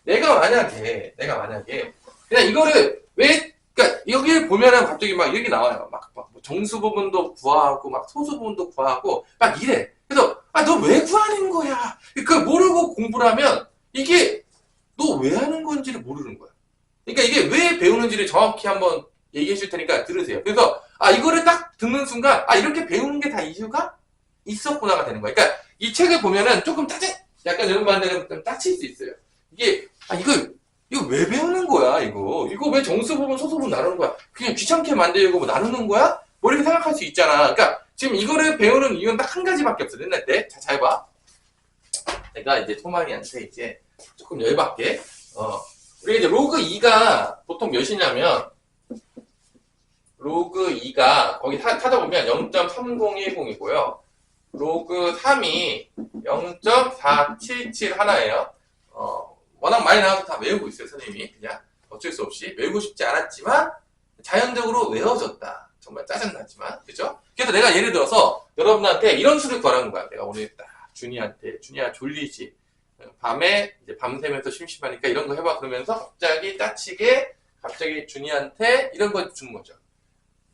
내가 만약에 그냥 이거를 그러니까 여기를 보면은 갑자기 막 이렇게 나와요. 막 정수 부분도 구하고 막 소수 부분도 구하고 막 이래. 그래서 너 왜 구하는 거야? 그걸 모르고 공부를 하면 이게 너 왜 하는 건지를 모르는 거야. 그러니까 이게 왜 배우는지를 정확히 한번 얘기해 줄 테니까 들으세요. 그래서 이거를 딱 듣는 순간 이렇게 배우는 게 다 이유가 있었구나가 되는 거야. 그러니까 이 책을 보면은 조금 약간 이런 반대로 좀 따칠 수 있어요. 이게 이거 왜 배우는 거야? 이거 왜 정수 부분 소수 부분 나누는 거야? 그냥 귀찮게 만들고 뭐 나누는 거야? 뭐 이렇게 생각할 수 있잖아. 그러니까 지금 이거를 배우는 이유는 딱 한 가지밖에 없어. 옛날 때. 자, 잘 봐. 내가 이제 토마이한테 이제 조금 열받게 우리가 이제 로그 2가 보통 몇이냐면 로그 2가 거기 찾아보면 0.3010이고요. 로그 3이 0.4771예요. 워낙 많이 나와서 다 외우고 있어요, 선생님이. 그냥 어쩔 수 없이 외우고 싶지 않았지만 자연적으로 외워졌다. 정말 짜증나지만, 그죠? 그래서 내가 예를 들어서 여러분한테 이런 수를 구하라는 거야. 내가 오늘 딱 준이야 졸리지. 밤에 이제 밤새면서 심심하니까 이런 거 해봐. 그러면서 갑자기 준이한테 이런 거 주는 거죠.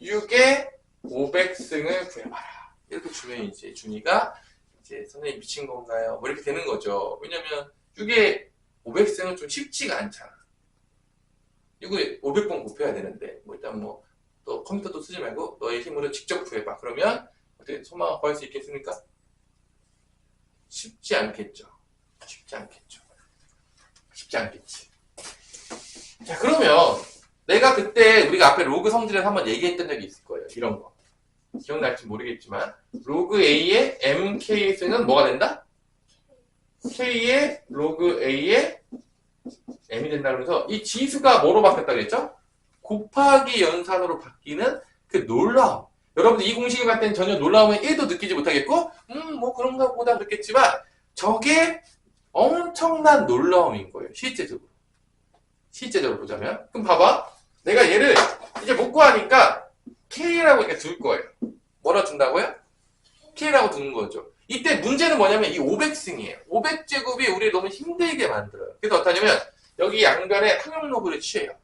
6에 500승을 구해봐라. 이렇게 주면 이제 준이가 이제 선생님 미친 건가요? 뭐 이렇게 되는 거죠. 왜냐면 6에 500승은 좀 쉽지가 않잖아. 이거 500번 곱해야 되는데 뭐 일단 뭐 또 컴퓨터도 쓰지 말고 너의 힘으로 직접 구해봐. 그러면 어떻게 소망을 구할 수 있겠습니까? 쉽지 않겠지. 자, 그러면 내가 그때 우리가 앞에 로그 성질에서 한번 얘기했던 적이 있을 거예요. 이런 거. 기억날지 모르겠지만 로그 A의 MK승은 뭐가 된다? K의 로그 A의 M이 된다 그러면서 이 지수가 뭐로 바뀌었다 그랬죠? 곱하기 연산으로 바뀌는 그 놀라움. 여러분들 이 공식을 갈 때는 전혀 놀라움을 1도 느끼지 못하겠고 뭐 그런가 보다 그랬겠지만 저게 엄청난 놀라움인 거예요. 실제적으로 보자면. 그럼 봐봐. 내가 얘를 이제 못 구하니까 K라고 이렇게 둘 거예요. 뭐라 준다고요? K라고 두는 거죠. 이때 문제는 뭐냐면 이 500승이에요. 500제곱이 우리 너무 힘들게 만들어요. 그래서 어떠냐면 여기 양변에 항용 로그를 취해요.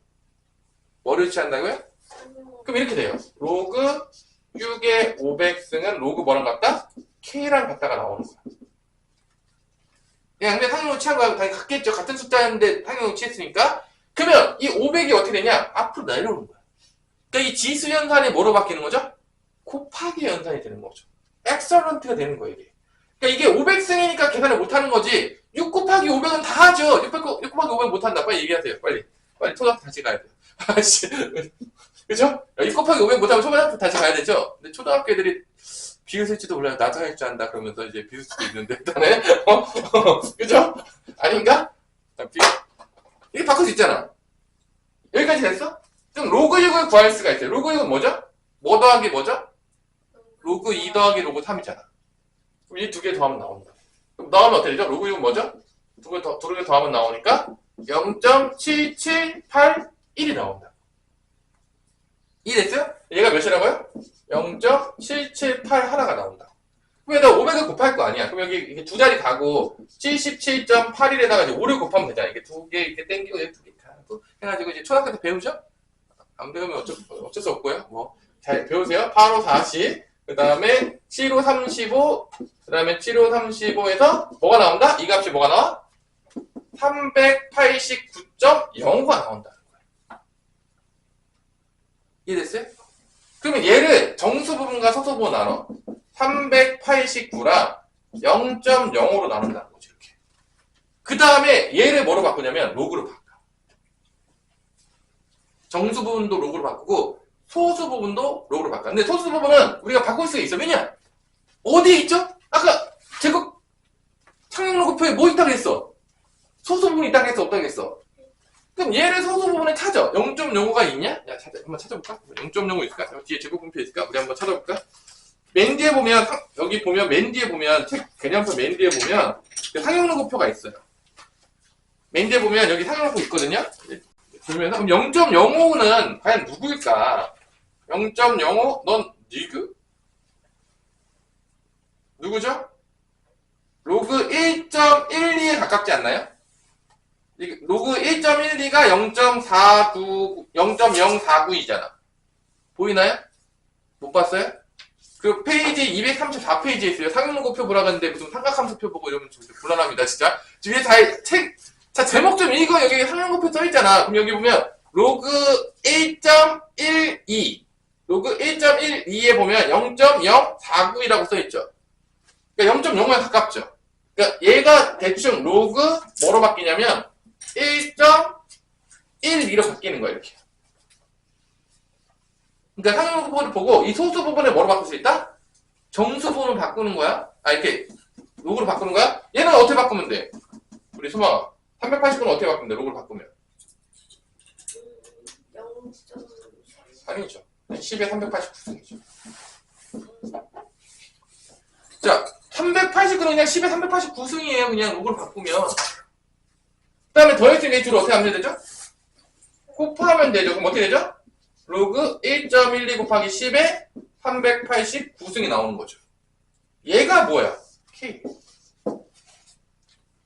뭐를 취한다고요? 그럼 이렇게 돼요. 로그 6의 500승은 로그 뭐랑 같다? K랑 같다가 나오는 거야. 양변 항용을 취한 거하고 당연히 같겠죠. 같은 숫자인데 항용을 취했으니까. 그러면 이 500이 어떻게 되냐? 앞으로 내려오는 거야. 그러니까 이 지수 연산이 뭐로 바뀌는 거죠? 곱하기 연산이 되는 거죠. 엑설런트가 되는 거예요, 이게. 그러니까 이게 500승이니까 계산을 못하는 거지. 6 곱하기 500은 다 하죠. 6 곱하기 500 못한다. 빨리 얘기하세요. 빨리 초등학교 다시 가야 돼요. 그죠? 6 곱하기 500 못하면 초등학교 다시 가야 되죠. 근데 초등학교 애들이 비웃을지도 몰라요. 나도 할 줄 안다. 그러면서 이제 비웃을 수도 있는데, 일단은. 그죠? 아닌가? 이게 바꿀 수 있잖아. 여기까지 됐어? 그럼 로그 6을 구할 수가 있어요. 로그 6은 뭐죠? 뭐 더하기 뭐죠? 로그 2 더하기 로그 3이잖아. 그럼 이 두 개 더하면 나온다. 그럼 더하면 어떻게 되죠? 로그 6은 뭐죠? 두 개 더하면 나오니까 0.7781이 나온다. 이해됐어요? 얘가 몇이라고요? 0.778 하나가 나온다. 그럼 여기다 500을 곱할 거 아니야. 그럼 여기 이게 두 자리 가고 77.81에다가 이제 5를 곱하면 되잖아. 이게 두 개 이렇게 땡기고 여기 두 개 가고 해가지고 이제 초등학교 때 배우죠? 안 배우면 어쩔 수 없고요. 뭐 잘 배우세요. 8, 5, 40. 그 다음에 7, 5, 35. 그 다음에 7, 5, 35에서 뭐가 나온다? 이 값이 뭐가 나와? 389.05가 나온다는 거예요. 이해됐어요? 그러면 얘를 정수 부분과 소수 부분 나눠. 389랑 0.05로 나눈다는 거죠, 이렇게. 그 다음에 얘를 뭐로 바꾸냐면 로그로 바꿔. 정수 부분도 로그로 바꾸고 소수 부분도 로그로 바꿔. 근데 소수 부분은 우리가 바꿀 수가 있어. 왜냐? 어디에 있죠? 아까 제곱 상용 로그표에 뭐 있다고 했어? 소수 부분이 있다고 했어? 없다고 했어? 그럼 얘를 소수 부분에 찾아. 0.05가 있냐? 야, 한번 찾아볼까? 0.05 있을까? 뒤에 제곱분표 있을까? 우리 한번 찾아볼까? 맨 뒤에 보면, 여기 보면, 맨 뒤에 보면, 책 개념표 맨 뒤에 보면, 상용로그표가 있어요. 맨 뒤에 보면, 여기 상용로그 있거든요? 그러면, 0.05는 과연 누구일까? 0.05, 넌, 니그? 누구죠? 로그 1.12에 가깝지 않나요? 로그 1.12가 0.049이잖아. 보이나요? 못 봤어요? 그 페이지 234페이지에 있어요. 상용로그표 보라 그랬는데 무슨 삼각함수표 보고 이러면 좀 곤란합니다, 진짜. 지금 자, 제목 좀 읽어. 여기 상용로그표 써있잖아. 그럼 여기 보면 로그 1.12 로그 1.12에 보면 0.049이라고 써있죠. 그러니까 0.0에 가깝죠. 그러니까 얘가 대충 로그 뭐로 바뀌냐면 1.12로 바뀌는 거야, 이렇게. 그러니까 상용 부분을 보고 이 소수 부분을 뭐로 바꿀 수 있다? 정수 부분을 바꾸는 거야. 이렇게 로그로 바꾸는 거야. 얘는 어떻게 바꾸면 돼? 우리 소망아 389는 어떻게 바꾸면 돼? 로그로 바꾸면 0. 아니죠. 10에 389승이죠. 자, 389는 그냥 10에 389승이에요. 그냥 로그로 바꾸면. 그 다음에 더했을 때 주로 어떻게 하면 되죠? 곱하면 되죠. 그럼 어떻게 되죠? 로그 1.12 곱하기 10에 389승이 나오는 거죠. 얘가 뭐야? K.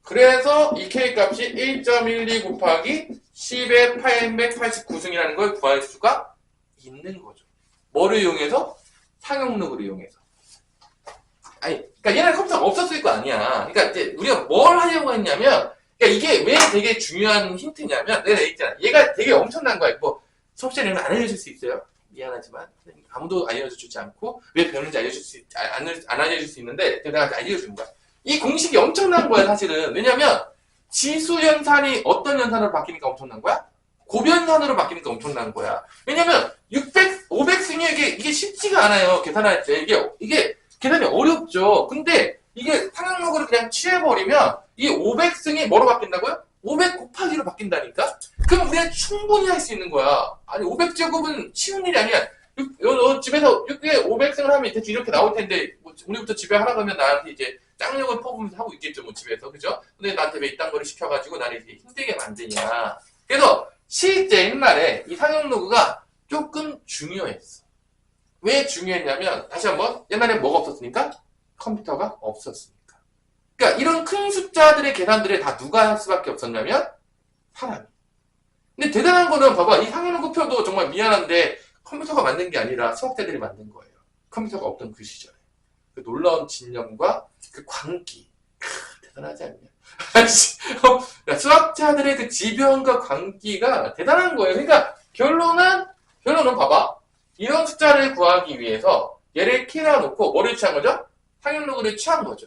그래서 이 K 값이 1.12 곱하기 10에 889승이라는 걸 구할 수가 있는 거죠. 뭐를 이용해서? 상용로그를 이용해서. 그러니까 얘는 컴퓨터가 없었을 거 아니야. 그러니까 이제 우리가 뭘 하려고 했냐면, 그러니까 이게 왜 되게 중요한 힌트냐면, 내가 얘기했잖아. 얘가 되게 엄청난 거야. 뭐 수업 시간에 안 알려줄 수 있어요. 미안하지만 아무도 알려주지 않고 왜 배우는지 안 알려줄 수 있는데 내가 알려주는 거야. 이 공식이 엄청난 거야, 사실은. 왜냐면 지수 연산이 어떤 연산으로 바뀌니까 엄청난 거야? 고변산으로 바뀌니까 엄청난 거야. 왜냐면 500승이 이게 쉽지가 않아요. 계산할 때. 이게 계산이 어렵죠. 근데 이게 상향력으로 그냥 취해버리면 이 500승이 뭐로 바뀐다고요? 500 곱하기로 바뀐다니까? 그럼 우리가 충분히 할 수 있는 거야. 아니 500제곱은 쉬운 일이 아니야. 너 집에서 6에 500승을 하면 대충 이렇게 나올 텐데 뭐 우리부터 집에 하라 그러면 나한테 이제 짱력을 퍼부으면서 하고 있겠죠. 뭐 집에서. 그죠? 근데 나한테 왜 이딴 거를 시켜가지고 나를 이렇게 힘들게 만드냐. 그래서 실제 옛날에 이 상용로그가 조금 중요했어. 왜 중요했냐면 다시 한번 옛날에 뭐가 없었으니까? 컴퓨터가 없었으니까. 그러니까 이런 큰 숫자들의 계산들을 다 누가 할 수밖에 없었냐면 사람이. 근데 대단한 거는 봐봐. 이 상용로그 표도 정말 미안한데 컴퓨터가 만든 게 아니라 수학자들이 만든 거예요. 컴퓨터가 없던 그 시절에. 그 놀라운 진념과 그 광기. 대단하지 않냐? 수학자들의 그 지변과 광기가 대단한 거예요. 그러니까 결론은 봐봐. 이런 숫자를 구하기 위해서 얘를 키워 놓고 뭐를 취한 거죠? 상용로그를 취한 거죠.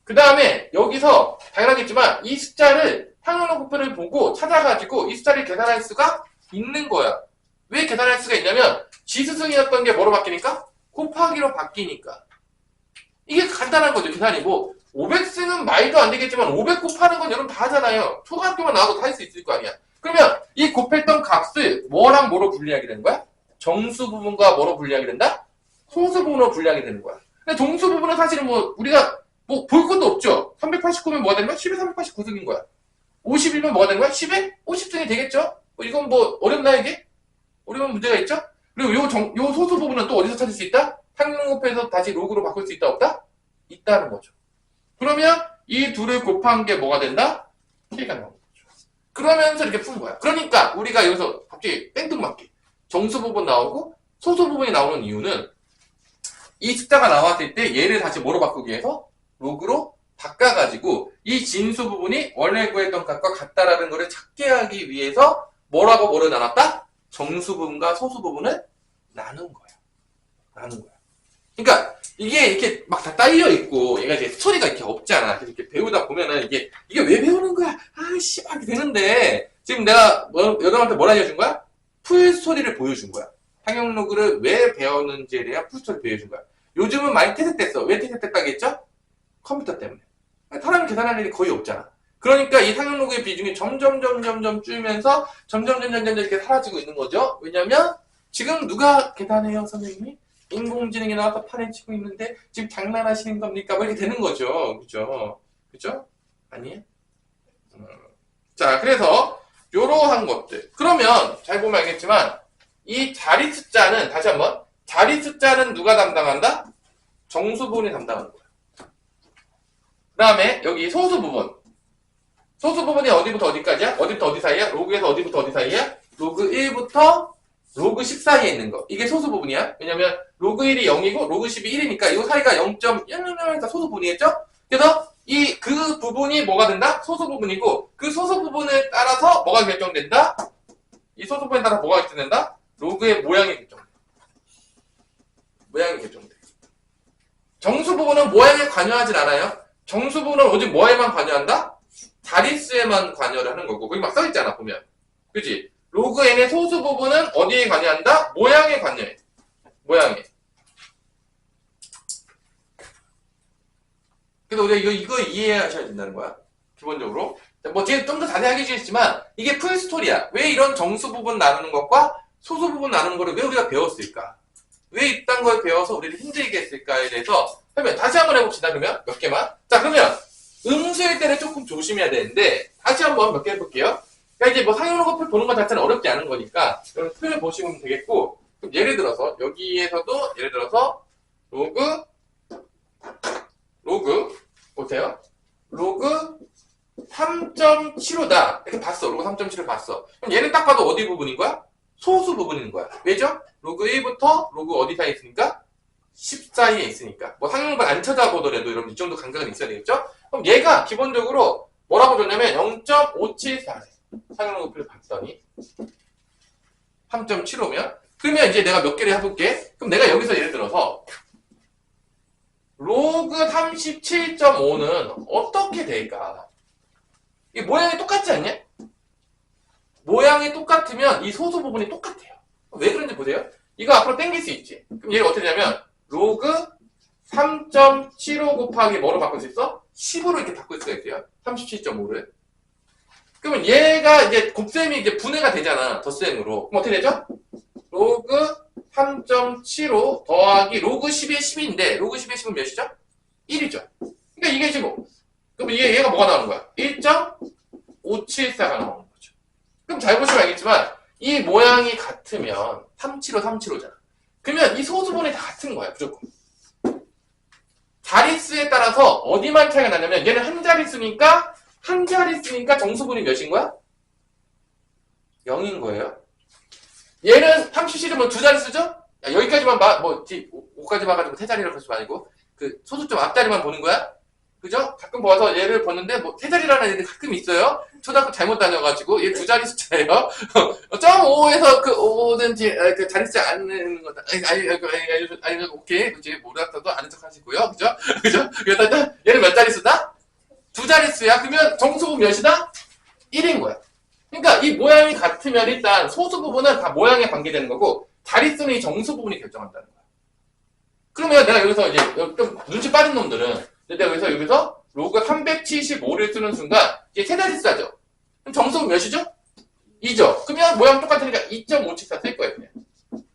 그 다음에 여기서 당연하겠지만 이 숫자를 상용로그표를 보고 찾아가지고 이 숫자를 계산할 수가 있는 거야. 왜 계산할 수가 있냐면 지수승이었던 게 뭐로 바뀌니까? 곱하기로 바뀌니까. 이게 간단한 거죠. 계산이 뭐 500승은 말도 안 되겠지만 500 곱하는 건 여러분 다 하잖아요. 초등학교만 나와도 다 할 수 있을 거 아니야. 그러면 이 곱했던 값을 뭐랑 뭐로 분리하게 되는 거야? 정수 부분과 뭐로 분리하게 된다? 소수 부분으로 분리하게 되는 거야. 근데 정수 부분은 사실은 뭐 우리가 뭐 볼 것도 없죠. 389면 뭐가 되는 거야? 10에 389승인 거야. 50이면 뭐가 되는 거야? 10에 50승이 되겠죠? 이건 뭐 어렵나 이게? 어려운 문제가 있죠? 그리고 요 소수 부분은 또 어디서 찾을 수 있다? 상용곱해서 다시 로그로 바꿀 수 있다 없다? 있다는 거죠. 그러면 이 둘을 곱한 게 뭐가 된다? K가 나오는 거죠. 그러면서 이렇게 푼 거야. 그러니까 우리가 여기서 갑자기 땡뚱맞게 정수 부분 나오고 소수 부분이 나오는 이유는 이 숫자가 나왔을 때 얘를 다시 뭐로 바꾸기 위해서 로그로 바꿔가지고 이 진수 부분이 원래 구했던 값과 같다라는 것을 찾게 하기 위해서 뭐를 나눴다? 정수 부분과 소수 부분을 나눈 거야. 그러니까 이게 이렇게 막 다 딸려 있고 얘가 이제 스토리가 이렇게 없잖아. 그래서 이렇게 배우다 보면은 이게 왜 배우는 거야? 아씨 막 이렇게 되는데 지금 내가 여러분한테 뭘 알려준 거야? 풀 스토리를 보여준 거야. 상용로그를 왜 배웠는지에 대한 풀 스토리를 보여준 거야. 요즘은 많이 퇴색됐어. 왜 퇴색됐다겠죠? 컴퓨터 때문에. 사람이 계산할 일이 거의 없잖아. 그러니까 이 상용로그의 비중이 점점 줄면서 점점 이렇게 사라지고 있는 거죠. 왜냐면 지금 누가 계산해요, 선생님이? 인공지능이 나와서 판을 치고 있는데 지금 장난하시는 겁니까? 뭐 이렇게 되는 거죠. 그죠? 아니에요? 자, 그래서 요러한 것들. 그러면 잘 보면 알겠지만 이 자리 숫자는 다시 한번 자리 숫자는 누가 담당한다? 정수 부분이 담당하는 거야. 그 다음에 여기 소수 부분. 소수 부분이 어디부터 어디까지야? 어디부터 어디 사이야? 로그에서 어디부터 어디 사이야? 로그 1부터 로그 10 사이에 있는 거. 이게 소수 부분이야. 왜냐면 로그 1이 0이고 로그 10이 1이니까 이 사이가 0.00에서 소수 부분이겠죠? 그래서 그 부분이 뭐가 된다? 소수 부분이고 그 소수 부분에 따라서 뭐가 결정된다? 이 소수 부분에 따라서 뭐가 결정된다? 로그의 모양이 결정돼. 정수 부분은 모양에 관여하진 않아요. 정수 부분은 오직 뭐에만 관여한다? 자릿수에만 관여를 하는 거고 거기 막 써있잖아 보면. 그치? 로그 n의 소수 부분은 어디에 관여한다? 모양에 관여해. 모양에. 그래서 우리가 이거 이해하셔야 된다는 거야. 기본적으로. 뭐 지금 좀 더 자세하게 해주시지만 이게 풀 스토리야. 왜 이런 정수 부분 나누는 것과 소수 부분 나누는 거를 왜 우리가 배웠을까? 왜 이딴 걸 배워서 우리를 힘들게 했을까에 대해서 그러면 다시 한번 해봅시다. 그러면 몇 개만. 자, 그러면 음수일 때는 조금 조심해야 되는데 다시 한번 몇 개 해볼게요. 그러니까 이제 뭐 상용로그 표 보는 것 자체는 어렵지 않은 거니까 여러분 표를 보시면 되겠고 그럼 예를 들어서 여기에서도 예를 들어서 로그 보세요. 로그 3.75다 이렇게 봤어. 로그 3.75를 봤어. 그럼 얘는 딱 봐도 어디 부분인 거야? 소수 부분인 거야. 왜죠? 로그 1부터 로그 어디 사이에 있으니까? 10 사이에 있으니까. 뭐 상용로그 안 찾아보더라도 여러분 이 정도 감각은 있어야 되겠죠? 그럼 얘가 기본적으로 뭐라고 줬냐면 0.574 상용로그표를 봤더니 3.75면 그러면 이제 내가 몇 개를 해볼게. 그럼 내가 여기서 예를 들어서 로그 37.5는 어떻게 될까? 이 모양이 똑같지 않냐? 모양이 똑같으면 이 소수 부분이 똑같아요. 왜 그런지 보세요. 이거 앞으로 당길 수 있지. 그럼 얘를 어떻게 되냐면 로그 3.75 곱하기 뭐로 바꿀 수 있어? 10으로 이렇게 바꿀 수가 있어요. 37.5를. 그러면 얘가 이제 곱셈이 이제 분해가 되잖아. 덧셈으로. 그럼 어떻게 되죠? 로그 3.75 더하기 로그 10의 10인데 로그 10의 10은 몇이죠? 1이죠. 그러니까 이게 지금 그럼 얘가 뭐가 나오는 거야? 1.574가 나오는 거죠. 그럼 잘 보시면 알겠지만 이 모양이 같으면 375잖아. 그러면 이 소수분이 다 같은 거야. 무조건. 자릿수에 따라서 어디만 차이가 나냐면 얘는 한 자릿수니까 정수분이 몇인 거야? 0인 거예요. 얘는 37은 두 자릿수죠? 야, 여기까지만 봐. 뭐 5까지 봐가지고 세 자리라고 하지 말고 그 소수점 앞자리만 보는 거야? 그죠? 가끔 봐서 얘를 보는데 뭐 세 자리라는 애들이 가끔 있어요. 초등학교 잘못 다녀가지고 얘 두 자리 숫자예요. 0.5에서 그 5든지 그 자릿수 안 내는 거다. 아니 오케이 그치 몰랐어도 아는 척 하시고요. 그죠? 그죠? 그러다 얘는 몇 자릿수다? 두 자릿수야. 그러면 정수분 몇이다? 1인 거야. 그러니까 이 모양이 같으면 일단 소수 부분은 다 모양에 관계되는 거고 자릿수는 이 정수 부분이 결정한다는 거야. 그러면 내가 여기서 이제 좀 눈치 빠진 놈들은 내가 여기서 로그 375를 쓰는 순간 이게 세 자릿수죠. 그럼 정수는 몇이죠? 2죠. 그러면 모양 똑같으니까 2.574 쓸 거예요. 그냥.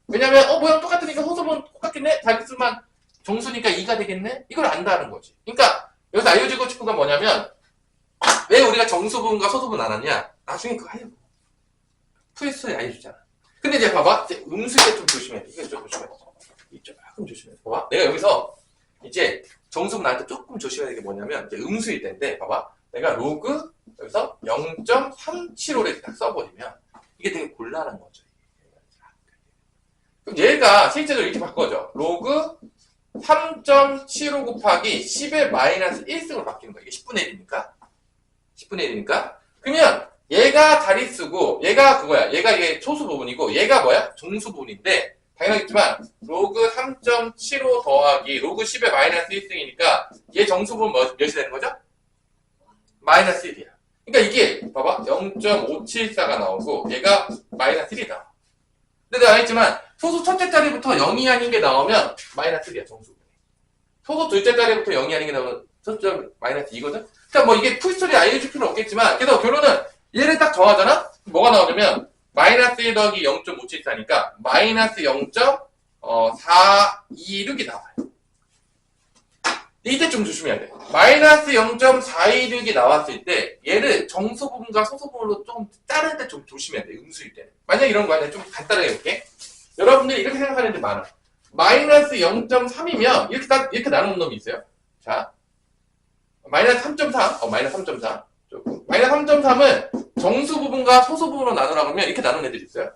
왜냐면 모양 똑같으니까 소수분 똑같겠네? 자릿수만 정수니까 2가 되겠네? 이걸 안다는 거지. 그러니까 여기서 알려주고 싶은 건 뭐냐면 왜 우리가 정수분과 소수분 안 하냐? 나중에 그거 하려고. 푸에스에 알려주잖아. 근데 이제 봐봐. 이제 음수일 때 좀 조심해야 돼. 이거 좀 조심해야 돼. 이쪽 조금 조심해야 돼. 봐봐. 내가 여기서 이제 정수분 할 때 조금 조심해야 되는 게 뭐냐면 이제 음수일 때인데 봐봐. 내가 로그 여기서 0.375를 딱 써버리면 이게 되게 곤란한 거죠. 그럼 얘가 실제로 이렇게 바꿔줘. 로그 3.75 곱하기 10의 마이너스 1승으로 바뀌는 거야. 이게 10분의 1이니까. 10분의 1이니까. 그러면 얘가 자릿수고 얘가 그거야. 얘가 이게 소수 부분이고 얘가 뭐야? 정수 부분인데 당연하겠지만 로그 3.75 더하기 로그 10의 마이너스 1승이니까 얘 정수 부분 몇이 되는 거죠? 마이너스 1이야. 그러니까 이게 봐봐. 0.574가 나오고 얘가 마이너스 1이 나와. 근데 내가 알겠지만 소수 첫째 자리부터 0이 아닌 게 나오면 마이너스 1이야. 정수 부분이. 소수 둘째 자리부터 0이 아닌 게 나오면 소수 마이너스 2거든? 그러니까 뭐 이게 풀스토리 알려줄 필요는 없겠지만 그래서 결론은 얘를 딱 더하잖아? 뭐가 나오냐면 마이너스 1 더하기 0.574니까 마이너스 0.426이 나와요. 이때 좀 조심해야 돼. 마이너스 0.426이 나왔을 때 얘를 정수 부분과 소수 부분으로 좀 자를 때 좀 조심해야 돼. 음수일 때는. 만약 이런 거야. 내가 좀 간단하게 해볼게. 여러분들이 이렇게 생각하는 데 많아. 마이너스 0.3이면 이렇게 나누는 놈이 있어요. 자, 마이너스 3.3. 마이너스 3.4. 마이너스 3.3은 정수 부분과 소수 부분으로 나누라고 하면 이렇게 나누는 애들이 있어요.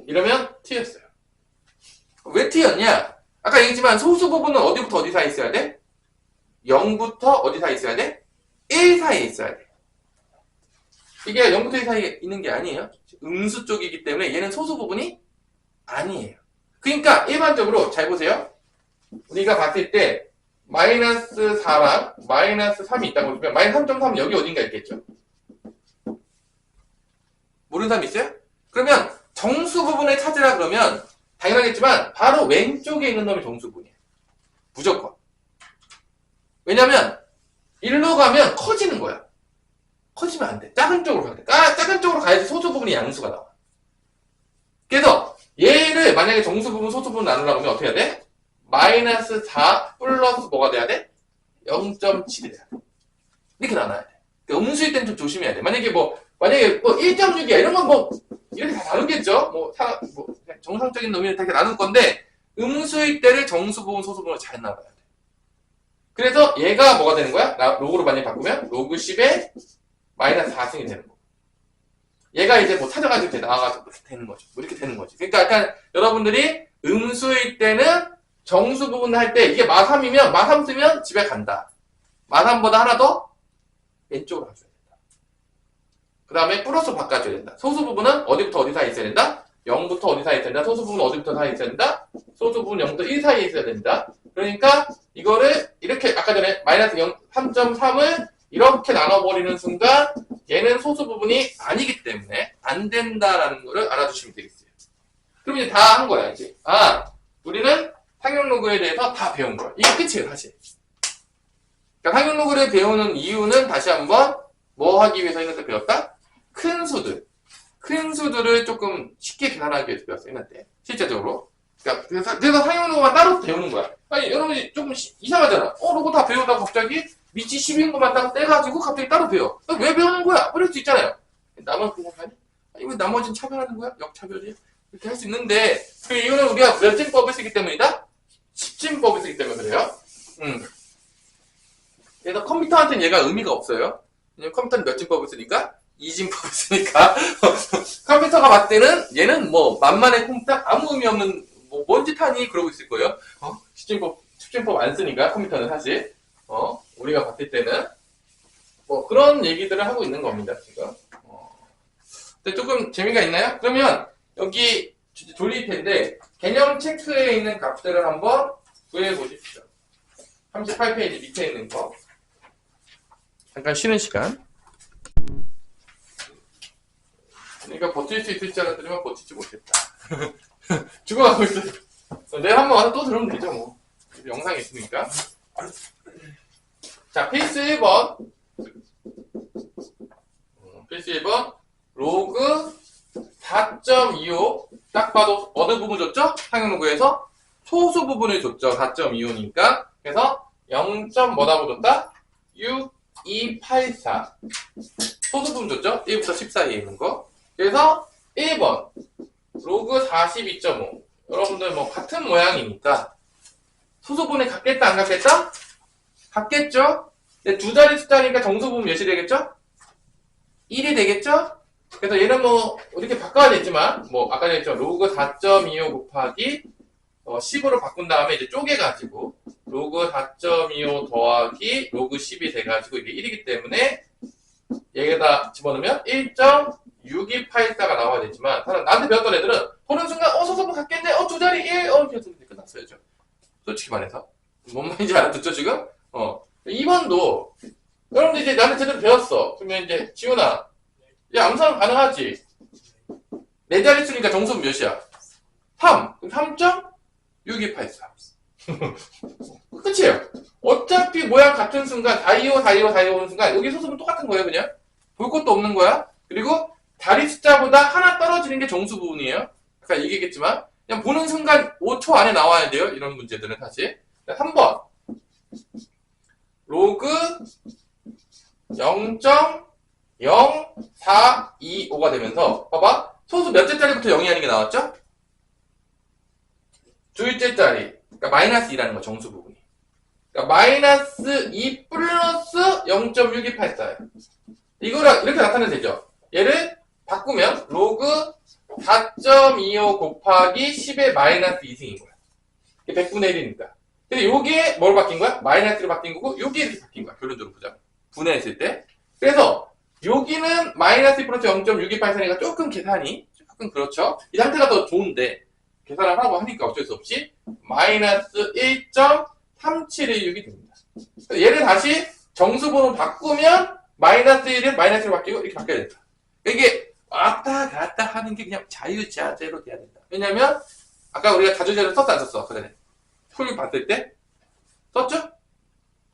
이러면 T였어요. 왜 T였냐? 아까 얘기했지만 소수 부분은 어디부터 어디 사이에 있어야 돼? 0부터 어디 사이에 있어야 돼? 1 사이에 있어야 돼. 이게 0부터 1 사이에 있는 게 아니에요. 음수 쪽이기 때문에 얘는 소수 부분이 아니에요. 그러니까 일반적으로 잘 보세요. 우리가 봤을 때 마이너스 4랑 마이너스 3이 있다고 보면 마이너스 3.3은 여기 어딘가 있겠죠. 모르는 사람 있어요? 그러면 정수 부분을 찾으라 그러면 당연하겠지만 바로 왼쪽에 있는 놈이 정수 부분이에요. 무조건. 왜냐면 일로 가면 커지는 거야. 커지면 안 돼. 작은 쪽으로 가야 돼. 작은 쪽으로 가야지 소수 부분이 양수가 나와. 그래서 얘를 만약에 정수 부분, 소수 부분 나누려고 하면 어떻게 해야 돼? 마이너스 4 플러스 뭐가 돼야 돼? 0.7이 돼야 돼. 이렇게 나눠야 돼. 그러니까 음수일 때는 좀 조심해야 돼. 만약에 1.6이야. 이런 건 이렇게 다 나누겠죠? 정상적인 놈이 이렇게 나눌 건데, 음수일 때를 정수 부분, 소수 부분으로 잘 나눠야 돼. 그래서 얘가 뭐가 되는 거야? 로그로 만약에 바꾸면, 로그 10에 마이너스 4승이 되는 거. 얘가 이제 찾아가지고 나와가지고 이렇게 되는 거죠. 이렇게 되는 거지. 그러니까 약간 여러분들이 음수일 때는 정수 부분 할 때 이게 마3이면 마3 쓰면 집에 간다. 마3보다 하나 더 왼쪽으로 가줘야 된다. 그 다음에 플러스 바꿔줘야 된다. 소수 부분은 어디부터 어디 사이에 있어야 된다? 0부터 어디 사이에 있어야 된다. 소수 부분은 어디부터 사이에 있어야 된다? 소수 부분 0부터 1 사이에 있어야 된다. 그러니까 이거를 이렇게 아까 전에 마이너스 3.3을 이렇게 나눠버리는 순간 얘는 소수 부분이 아니기 때문에 안 된다라는 거를 알아두시면 되겠어요. 그럼 이제 다 한 거야, 이제. 우리는 상용로그에 대해서 다 배운 거야. 이게 끝이에요, 사실. 그러니까 상용로그를 배우는 이유는 다시 한번 뭐 하기 위해서 이런 때 배웠다? 큰 수들을 조금 쉽게 계산하기 위해서 배웠어요, 이런 때. 실제적으로. 그러니까 그래서 상용로그만 따로 배우는 거야. 아니, 여러분이 조금 이상하잖아. 로그 다 배우다가 갑자기 밑이 10인 것만 딱 떼가지고 갑자기 따로 배워. 왜 배우는 거야? 그럴 수 있잖아요. 나만 그냥 하니? 아니, 왜 나머지는 차별하는 거야? 역차별이야? 이렇게 할 수 있는데, 이거는 우리가 몇 진법을 쓰기 때문이다? 10진법을 쓰기 때문에 그래요. 그래서 컴퓨터한테는 얘가 의미가 없어요. 왜냐면 컴퓨터는 몇 진법을 쓰니까? 2진법을 쓰니까. 컴퓨터가 봤을 때는 얘는 뭐 만만의 컴퓨터 아무 의미 없는 뭔 짓 하니? 그러고 있을 거예요. 10진법 안 쓰니까 컴퓨터는 사실. 우리가 봤을 때는 뭐 그런 얘기들을 하고 있는 겁니다, 지금. 근데 조금 재미가 있나요? 그러면 여기 돌릴 텐데 개념 체크에 있는 값들을 한번 구해 보십시오. 38페이지 밑에 있는 거. 잠깐 쉬는 시간. 그러니까 버틸 수 있을 줄 알았더니만 버티지 못했다. 죽어가고 있어요. 내일 한번 와서 또 들으면 되죠, 뭐. 영상이 있으니까. 자, 필수 1번. 필수 1번. 로그 4.25. 딱 봐도 어느 부분 줬죠? 상용로그에서 소수 부분을 줬죠. 4.25니까. 그래서 0. 뭐라고 줬다? 6284. 소수 부분 줬죠? 1부터 10 사이에 있는 거. 그래서 1번. 로그 42.5. 여러분들 뭐 같은 모양이니까 소수분이 같겠다 안 같겠다? 같겠죠? 근데 두 자리 숫자니까 정수분 몇이 되겠죠? 1이 되겠죠? 그래서 얘는 뭐 이렇게 바꿔야 되지만 뭐 아까 얘기했죠. 로그 4.25 곱하기 10으로 바꾼 다음에 이제 쪼개가지고 로그 4.25 더하기 로그 10이 돼가지고 이게 1이기 때문에 여기다 집어넣으면 1.6284가 나와야 되지만 나한테 배웠던 애들은 보는 순간 소수분 같겠네? 두 자리 1! 이렇게 해서 끝났어야죠. 솔직히 말해서. 뭔 말인지 알아듣죠, 지금? 2번도, 여러분들 이제 나한테 제대로 배웠어. 그러면 이제, 지훈아, 야, 암산 가능하지? 네 자릿수니까 정수는 몇이야? 3. 그럼 3.6284. 끝이에요. 어차피 모양 같은 순간, 425, 425, 425 오는 순간, 여기 소수는 똑같은 거예요, 그냥. 볼 것도 없는 거야. 그리고, 자리 숫자보다 하나 떨어지는 게 정수 부분이에요. 아까 얘기했겠지만, 그냥 보는 순간 5초 안에 나와야 돼요. 이런 문제들은 사실. 3번. 로그 0.0425가 되면서, 봐봐. 소수 몇째 자리부터 0이 아닌 게 나왔죠? 둘째 자리. 그러니까 마이너스 2라는 거, 정수 부분이. 그러니까 마이너스 2 플러스 0.6284예요. 이거를 이렇게 나타내도 되죠? 얘를 바꾸면, 로그 4.25 곱하기 10의 마이너스 2승인 거야. 이게 100분의 1이니까. 근데 요게 뭘 바뀐 거야? 마이너스로 바뀐 거고, 요게 이렇게 바뀐 거야. 결론적으로 보자면. 분해했을 때. 그래서, 여기는 마이너스 2 플러스 0.6284니까 조금 계산이, 조금 그렇죠? 이 상태가 더 좋은데, 계산을 하고 하니까 어쩔 수 없이, 마이너스 1.3716이 됩니다. 얘를 다시 정수번호 바꾸면, 마이너스 1은 마이너스로 바뀌고, 이렇게 바뀌어야 된다. 이게, 왔다 갔다 하는 게 그냥 자유자재로 돼야 된다. 왜냐면 아까 우리가 자주자재로 썼어 안 썼어? 그래. 풀 봤을 때 썼죠?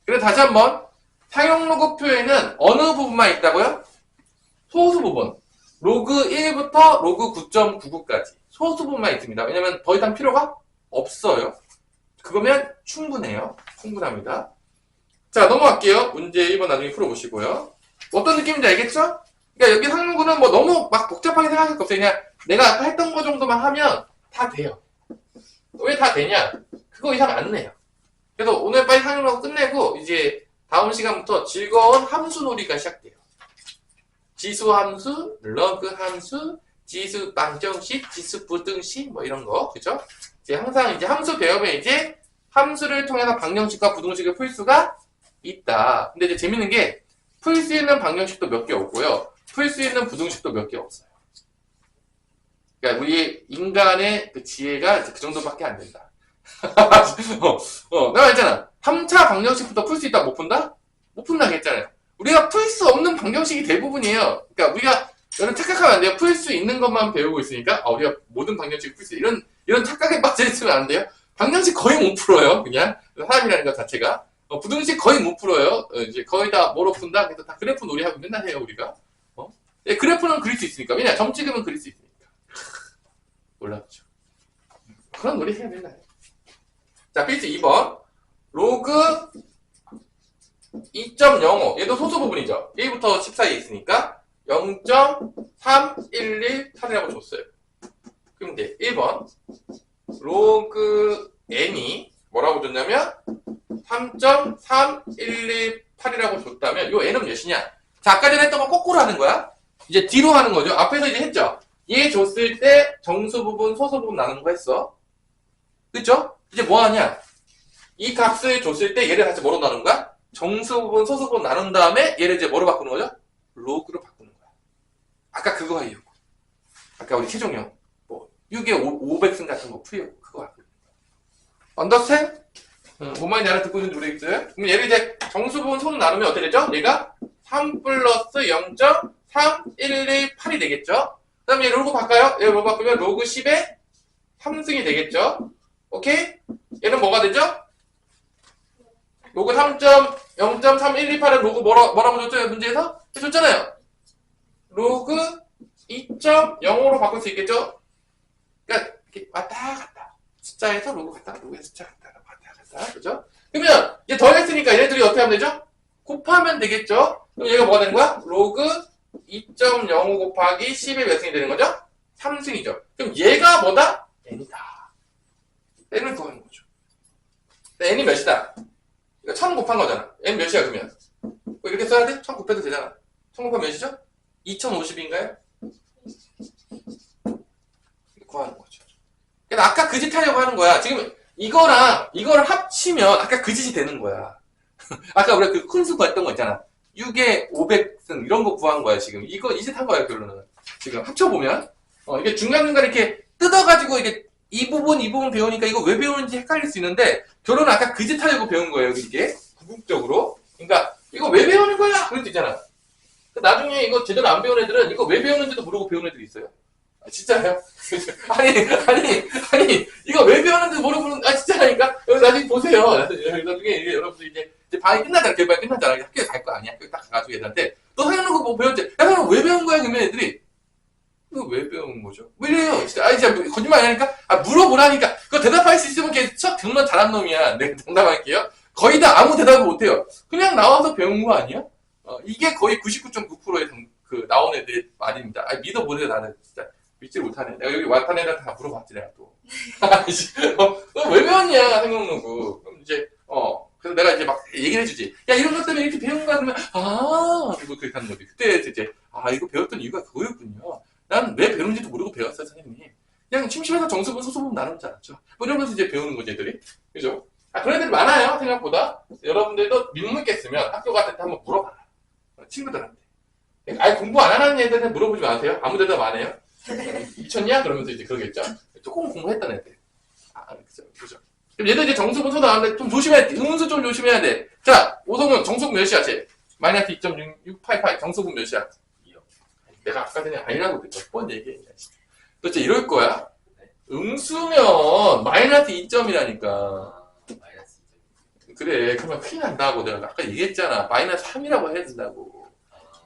그래서 다시 한번 상용로그 표에는 어느 부분만 있다고요? 소수 부분. 로그 1부터 로그 9.99까지 소수 부분만 있습니다. 왜냐면 더 이상 필요가 없어요. 그거면 충분해요. 충분합니다. 자, 넘어갈게요. 문제 1번 나중에 풀어보시고요. 어떤 느낌인지 알겠죠? 그러니까 여기 상용로그는 뭐 너무 막 복잡하게 생각할 거 없어요. 그냥 내가 아까 했던 거 정도만 하면 다 돼요. 왜 다 되냐? 그거 이상 안 내요. 그래서 오늘 빨리 상용로그 끝내고 이제 다음 시간부터 즐거운 함수 놀이가 시작돼요. 지수 함수, 러그 함수, 지수 방정식, 지수 부등식 뭐 이런 거, 그죠? 이제 항상 이제 함수 배우면 이제 함수를 통해서 방정식과 부등식을 풀 수가 있다. 근데 이제 재밌는 게 풀 수 있는 방정식도 몇 개 없고요. 풀 수 있는 부등식도 몇 개 없어요. 그러니까 우리 인간의 그 지혜가 그 정도밖에 안 된다. 내가 했잖아. 3차 방정식부터 풀 수 있다 못 푼다? 못 푼다 했잖아요. 우리가 풀 수 없는 방정식이 대부분이에요. 그러니까 우리가 여러분 착각하면 안 돼요. 풀 수 있는 것만 배우고 있으니까 우리가 모든 방정식을 풀 수 이런 착각에 빠져 있으면 안 돼요. 방정식 거의 못 풀어요. 그냥 사람이라는 것 자체가 부등식 거의 못 풀어요. 이제 거의 다 뭐로 푼다. 그래서 다 그래프 놀이하고 맨날 해요 우리가. 네, 그래프는 그릴 수 있으니까. 왜냐 점 찍으면 그릴 수 있으니까. 올라가죠. 그런 놀이 해야 맨날. 자 필수 2번 로그 2.05 얘도 소수 부분이죠. 1부터 10 사이에 있으니까 0.3118이라고 줬어요. 그럼 이제 1번 로그 n이 뭐라고 줬냐면 3.3118이라고 줬다면 요 n은 몇이냐? 자 아까 전에 했던 거 거꾸로 하는 거야. 이제 뒤로 하는 거죠. 앞에서 이제 했죠. 얘 줬을 때 정수 부분 소수 부분 나누는 거 했어. 그쵸? 이제 뭐 하냐? 이 값을 줬을 때 얘를 다시 뭐로 나누는 거야? 정수 부분 소수 부분 나눈 다음에 얘를 이제 뭐로 바꾸는 거죠? 로그로 바꾸는 거야. 아까 그거 하려고. 아까 우리 최종형 뭐 6에 500승 같은 거 풀려고 그거 하려고. 언더스탠? 뭔 말인지 알아듣고 있는지 모르겠어요? 그럼 얘를 이제 정수 부분 소수 나누면 어떻게 되죠? 얘가 3 플러스 0.3118이 되겠죠? 그 다음에 얘 로그 바꿔요? 얘 로그 바꾸면 로그 10에 3승이 되겠죠? 오케이? 얘는 뭐가 되죠? 로그 0.3118은 로그 뭐라고 줬죠? 문제에서? 줬잖아요. 로그 2.05로 바꿀 수 있겠죠? 그러니까 이렇게 왔다 갔다. 숫자에서 로그 갔다, 로그에서 숫자 갔다, 왔다 갔다. 그죠? 그러면 이제 더했으니까 얘네들이 어떻게 하면 되죠? 곱하면 되겠죠? 그럼 얘가 뭐가 되는 거야? 로그 2.05 곱하기 10의 몇 승이 되는 거죠? 3승이죠. 그럼 얘가 뭐다? n이다. n을 구하는 거죠. n이 몇이다? 이거 1000 곱한 거잖아. n 몇이야 그러면? 이렇게 써야 돼? 1000 곱해도 되잖아. 1000 곱하면 몇이죠? 2050인가요? 구하는 거죠. 그래서 아까 그 짓 하려고 하는 거야. 지금 이거랑 이거를 합치면 아까 그 짓이 되는 거야. 아까 우리가 그 큰 수 구했던 거 있잖아. 6에 500승 이런 거 구한 거야 지금. 이거 이 짓 한 거야 결론은. 지금 합쳐보면 이게 중간중간 이렇게 뜯어가지고 이게 이 부분 배우니까 이거 왜 배우는지 헷갈릴 수 있는데 결론은 아까 그 짓 하려고 배운 거예요 이게 궁극적으로. 그러니까 이거 왜 배우는 거야? 그럴 수 있잖아. 나중에 이거 제대로 안 배운 애들은 이거 왜 배우는지도 모르고 배운 애들이 있어요. 아, 진짜요? 아니 이거 왜 배우는지 모르고 진짜라니까. 여기 나중에 보세요. 나중에 이제 여러분들 이제 방이 끝나잖아. 개발 끝나잖아. 학교에 갈 거 아니야. 학교에 딱 가가지고 애들한테 너 하는 거 뭐 배웠지? 야 너는 왜 배운 거야? 그러면 애들이 이거 왜 배운 거죠? 왜 이래요? 진짜 진짜 거짓말 안 하니까 물어보라니까. 그거 대답할 수 있으면 걔 수학 정말 잘한 놈이야. 내가 장담할게요. 거의 다 아무 대답을 못해요. 그냥 나와서 배운 거 아니야? 이게 거의 99.9%의 그 나온 애들의 말입니다. 믿어보세요. 나는 진짜 믿지를 못하네. 내가 여기 왔던 애들 다 물어봤지 내가 또. 너 왜 배웠냐 생각나고. 그럼 이제 그래서 내가 이제 막 얘기를 해주지. 야 이런 것 때문에 이렇게 배운 거야 그러면 그리고 그렇게 하는 거지. 그때 이제 이거 배웠던 이유가 그거였군요. 난 왜 배우는지도 모르고 배웠어요 선생님이. 그냥 심심해서 정수분 소수분 나누지 않았죠. 뭐 이러면서 이제 배우는 거지 애들이. 그죠? 그런 애들이 많아요 생각보다. 여러분들도 밋묻겠으면 학교 같을 때 한번 물어봐라. 친구들한테. 공부 안 하는 애들한테 물어보지 마세요. 아무 대답 안 해요. 미쳤냐? 그러면서 이제 그러겠죠. 조금 공부했던 애들. 그죠. 그럼 얘들 이제 정수분 소수 나왔는데 좀 조심해야 돼. 음수 좀 조심해야 돼. 자, 오성훈 정수분 몇이야 쟤? 마이너스 2.688 정수분 몇이야? 2요. 내가 아까 전에 아니라고 몇 번 얘기했냐. 도대체 이럴 거야? 음수면 마이너스 2점이라니까. 마이너스 2점. 그래, 그러면 큰일 난다고 내가 아까 얘기했잖아. 마이너스 3이라고 해야 된다고.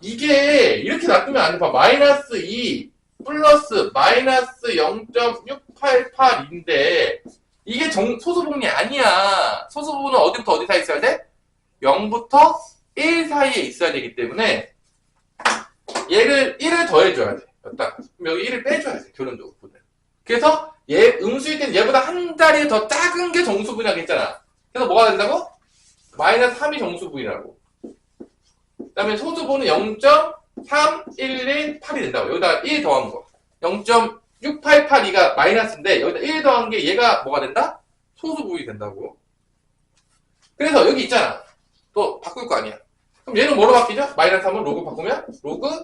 이게 이렇게 놔두면 안 돼. 봐. 마이너스 2 플러스 마이너스 0.688인데 이게 소수분이 아니야. 소수분은 어디부터 어디 사이에 있어야 돼? 0부터 1 사이에 있어야 되기 때문에 얘를 1을 더해줘야 돼. 그럼 여기 1을 빼줘야 돼. 결론적으로 보면. 그래서 얘 음수일 때는 얘보다 한 자리 더 작은 게 정수분이라고 했잖아. 그래서 뭐가 된다고? 마이너스 3이 정수분이라고. 그 다음에 소수분은 0.3118이 된다고. 여기다가 1 더한 거. 0.6882가 마이너스인데 여기다 1 더한 게 얘가 뭐가 된다? 소수분이 된다고. 그래서 여기 있잖아. 또 바꿀 거 아니야. 그럼 얘는 뭐로 바뀌죠? 마이너스 3은 로그 바꾸면 로그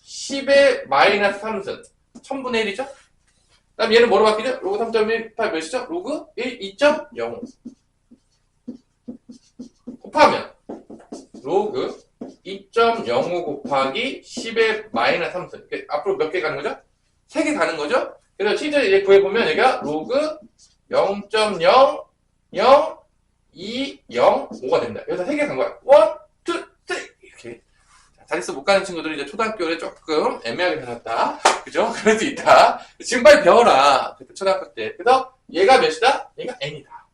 10의 마이너스 3승 1000분의 1이죠? 그 다음 얘는 뭐로 바뀌죠? 로그 3.18 몇이죠? 로그 1, 2.05 곱하면 로그 2.05 곱하기 10의 마이너스 3승. 앞으로 몇 개 가는 거죠? 3개 가는 거죠? 그래서 실제 이제 구해보면 여기가 로그 0.00205가 됩니다. 여기서 3개 간 거야. 1, 2, 3 이렇게. 자릿수 못 가는 친구들은 이제 초등학교를 조금 애매하게 배웠다. 그죠? 그럴 수 있다. 지금 빨리 배워라. 초등학교 때. 그래서 얘가 몇이다? 얘가 n이다.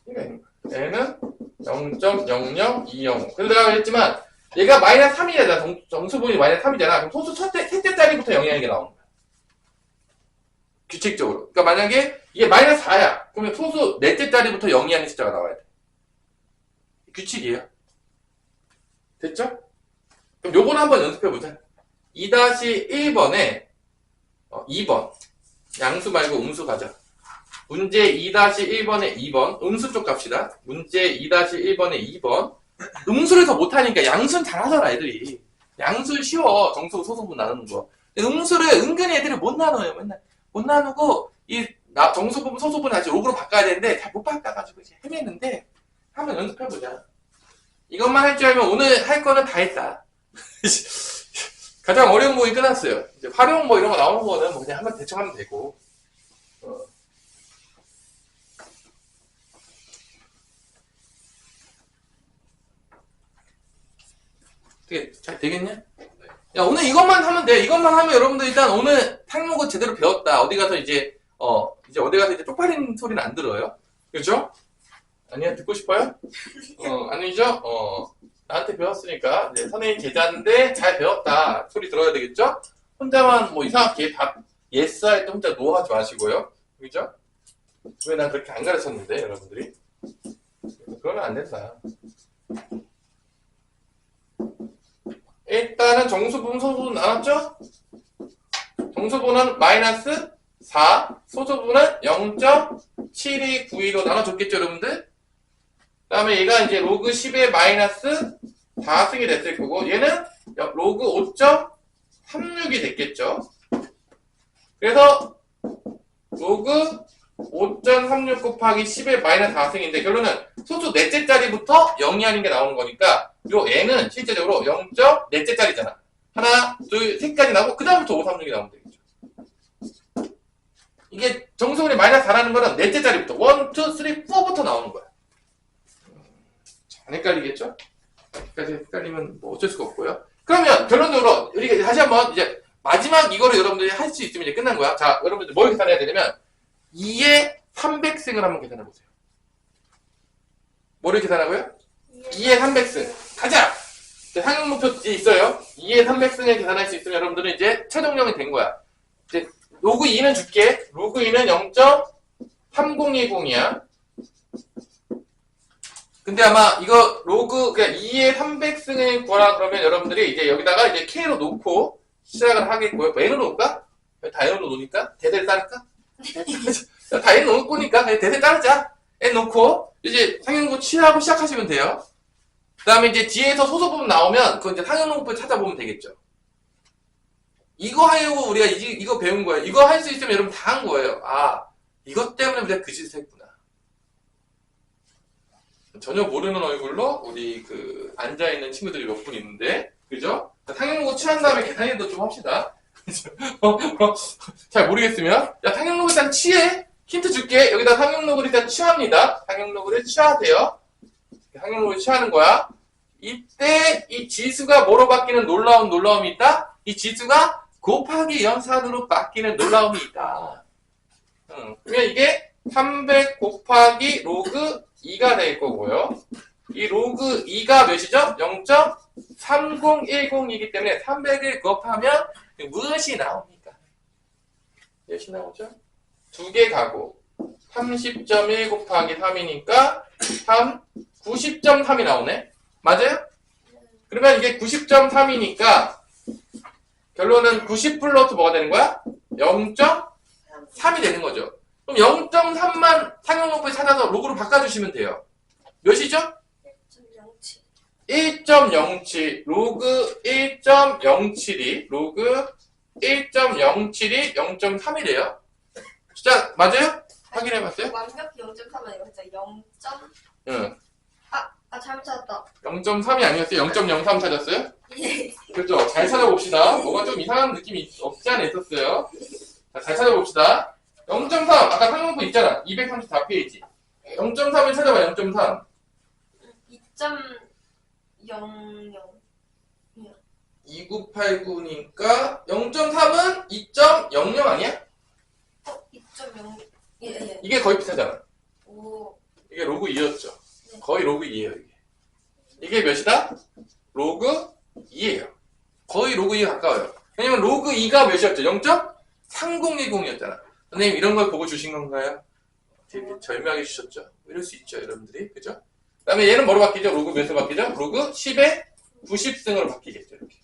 얘가 n인 거야. n은 0.00205. 그래서 내가 했지만 얘가 마이너스 3이잖아. 정수분이 마이너스 3이잖아. 그럼 소수 셋째 자리부터 영향이 나오는 거야. 규칙적으로. 그러니까 만약에 이게 마이너스 4야. 그러면 소수 넷째 자리부터 영이하는 숫자가 나와야 돼. 규칙이에요. 됐죠? 그럼 요거는 한번 연습해보자. 2-1번에 2번 양수 말고 음수 가자. 문제 2-1번에 2번 음수 쪽 갑시다. 문제 2-1번에 2번 음수를 더 못하니까 양수는 잘하잖아 애들이. 양수 쉬워. 정수 소수분 나누는 거. 근데 음수를 은근히 애들이 못 나눠요. 맨날 못 나누고 정수분 소수분 다시 로그로 바꿔야 되는데 잘 못 바꿔가지고 이제 헤매는데 한번 연습해보자. 이것만 할 줄 알면 오늘 할 거는 다 했다. 가장 어려운 부분이 끝났어요. 이제 활용 뭐 이런 거 나오는 거는 뭐 그냥 한번 대충 하면 되고. 어떻게 잘 되겠냐? 야 오늘 이것만 하면 돼. 이것만 하면 여러분들 일단 오늘 탕목을 제대로 배웠다. 어디 가서 이제 어디 가서 이제 쪽팔린 소리는 안 들어요. 그렇죠? 아니야 듣고 싶어요? 아니죠? 나한테 배웠으니까 이제 선생님 제자인데 잘 배웠다 소리 들어야 되겠죠? 혼자만 뭐 이상하게 답 예스 할 때 혼자 노 하지 마시고요. 그죠? 왜 난 그렇게 안 가르쳤는데 여러분들이 그러면 안 된다. 일단은 정수분 소수분 나왔죠? 정수분은 마이너스 4, 소수분은 0.7292로 나눠줬겠죠 여러분들? 그 다음에 얘가 이제 로그 10의 마이너스 4승이 됐을 거고 얘는 로그 5.36이 됐겠죠. 그래서 로그 5.36 곱하기 10의 마이너스 4승인데 결론은 소수 넷째 자리부터 0이 하는 게 나오는 거니까 요 n은 실제적으로 0. 넷째 자리잖아. 하나, 둘, 셋까지 나오고 그 다음부터 5, 3, 6이 나오면 되겠죠. 이게 정수분이 마이너스 4라는 거는 넷째 자리부터 1, 2, 3, 4부터 나오는 거야. 안 헷갈리겠죠? 여기까지 헷갈리면 뭐 어쩔 수가 없고요. 그러면 결론적으로 우리가 다시 한번 이제 마지막 이거를 여러분들이 할 수 있으면 이제 끝난 거야. 자, 여러분들 뭘 계산해야 되냐면 2의 300승을 한번 계산해 보세요. 뭐를 계산하고요? 2의 300승. 가자! 상용목표 있어요. 2의 300승을 계산할 수 있으면 여러분들은 이제 최종령이 된 거야. 이제 로그 2는 줄게. 로그 2는 0.3010이야. 근데 아마 이거 로그 그냥 2의 300승을 구하라 그러면 여러분들이 이제 여기다가 이제 K로 놓고 시작을 하겠고요. 뭐 N으로 놓을까? 다 N으로 놓으니까? 대대를 따를까? 다 N 놓을 거니까 그냥 대대 따르자. N 놓고 이제 상용부 취하고 시작하시면 돼요. 그 다음에 이제 뒤에서 소수 부분 나오면 그건 이제 상용문법을 찾아보면 되겠죠. 이거 하려고 우리가 이거 배운 거예요. 이거 할 수 있으면 여러분 다 한 거예요. 아, 이것 때문에 우리가 그 짓을 했구나. 전혀 모르는 얼굴로 우리 그 앉아있는 친구들이 몇 분 있는데, 그죠? 상용문법 취한 다음에 계산해도 좀 합시다. 잘 모르겠으면. 야, 상용록을 일단 취해. 힌트 줄게. 여기다 상용록을 일단 취합니다. 상용록을 취하세요. 상용록을 취하는 거야. 이때 이 지수가 뭐로 바뀌는 놀라움이 있다? 이 지수가 곱하기 연산으로 바뀌는 놀라움이 있다. 그러면 이게 300 곱하기 로그 2가 될 거고요. 이 로그 2가 몇이죠? 0.3010이기 때문에 300을 곱하면 무엇이 나옵니까? 몇이 나오죠? 2개 가고 30.1 곱하기 3이니까 90.3이 나오네? 맞아요? 그러면 이게 90.3이니까 결론은 90 플러스 뭐가 되는 거야? 0.3이 되는 거죠. 그럼 0.3만 상용문법을 찾아서 로그로 바꿔주시면 돼요. 몇이죠? 1.07 로그 1.072 로그 1.072 0.3이래요. 진짜 맞아요? 확인해봤어요? 완벽히 0.3은 아니고 진짜 0. 응. 아, 잘못 찾았다. 0.3이 아니었어요? 0.03 찾았어요? 예. 그렇죠. 잘 찾아봅시다. 뭐가 좀 이상한 느낌이 없지 않아 있었어요. 자, 잘 찾아봅시다. 0.3 아까 상용부 있잖아. 234페이지. 0.3을 찾아봐. 0.3. 2.00. 2989니까 0.3은 2.00 아니야? 2.0. 예, 예. 이게 거의 비슷하잖아. 오. 이게 로그 2였죠. 네. 거의 로그 2예요. 이게 몇이다? 로그 2예요. 거의 로그 2에 가까워요. 왜냐면 로그 2가 몇이었죠? 0.3010이었잖아. 선생님 이런 걸 보고 주신 건가요? 되게 절묘하게 주셨죠. 이럴 수 있죠, 여러분들이. 그죠? 그 다음에 얘는 뭐로 바뀌죠? 로그 몇으로 바뀌죠? 로그 10에 90승으로 바뀌겠죠, 이렇게.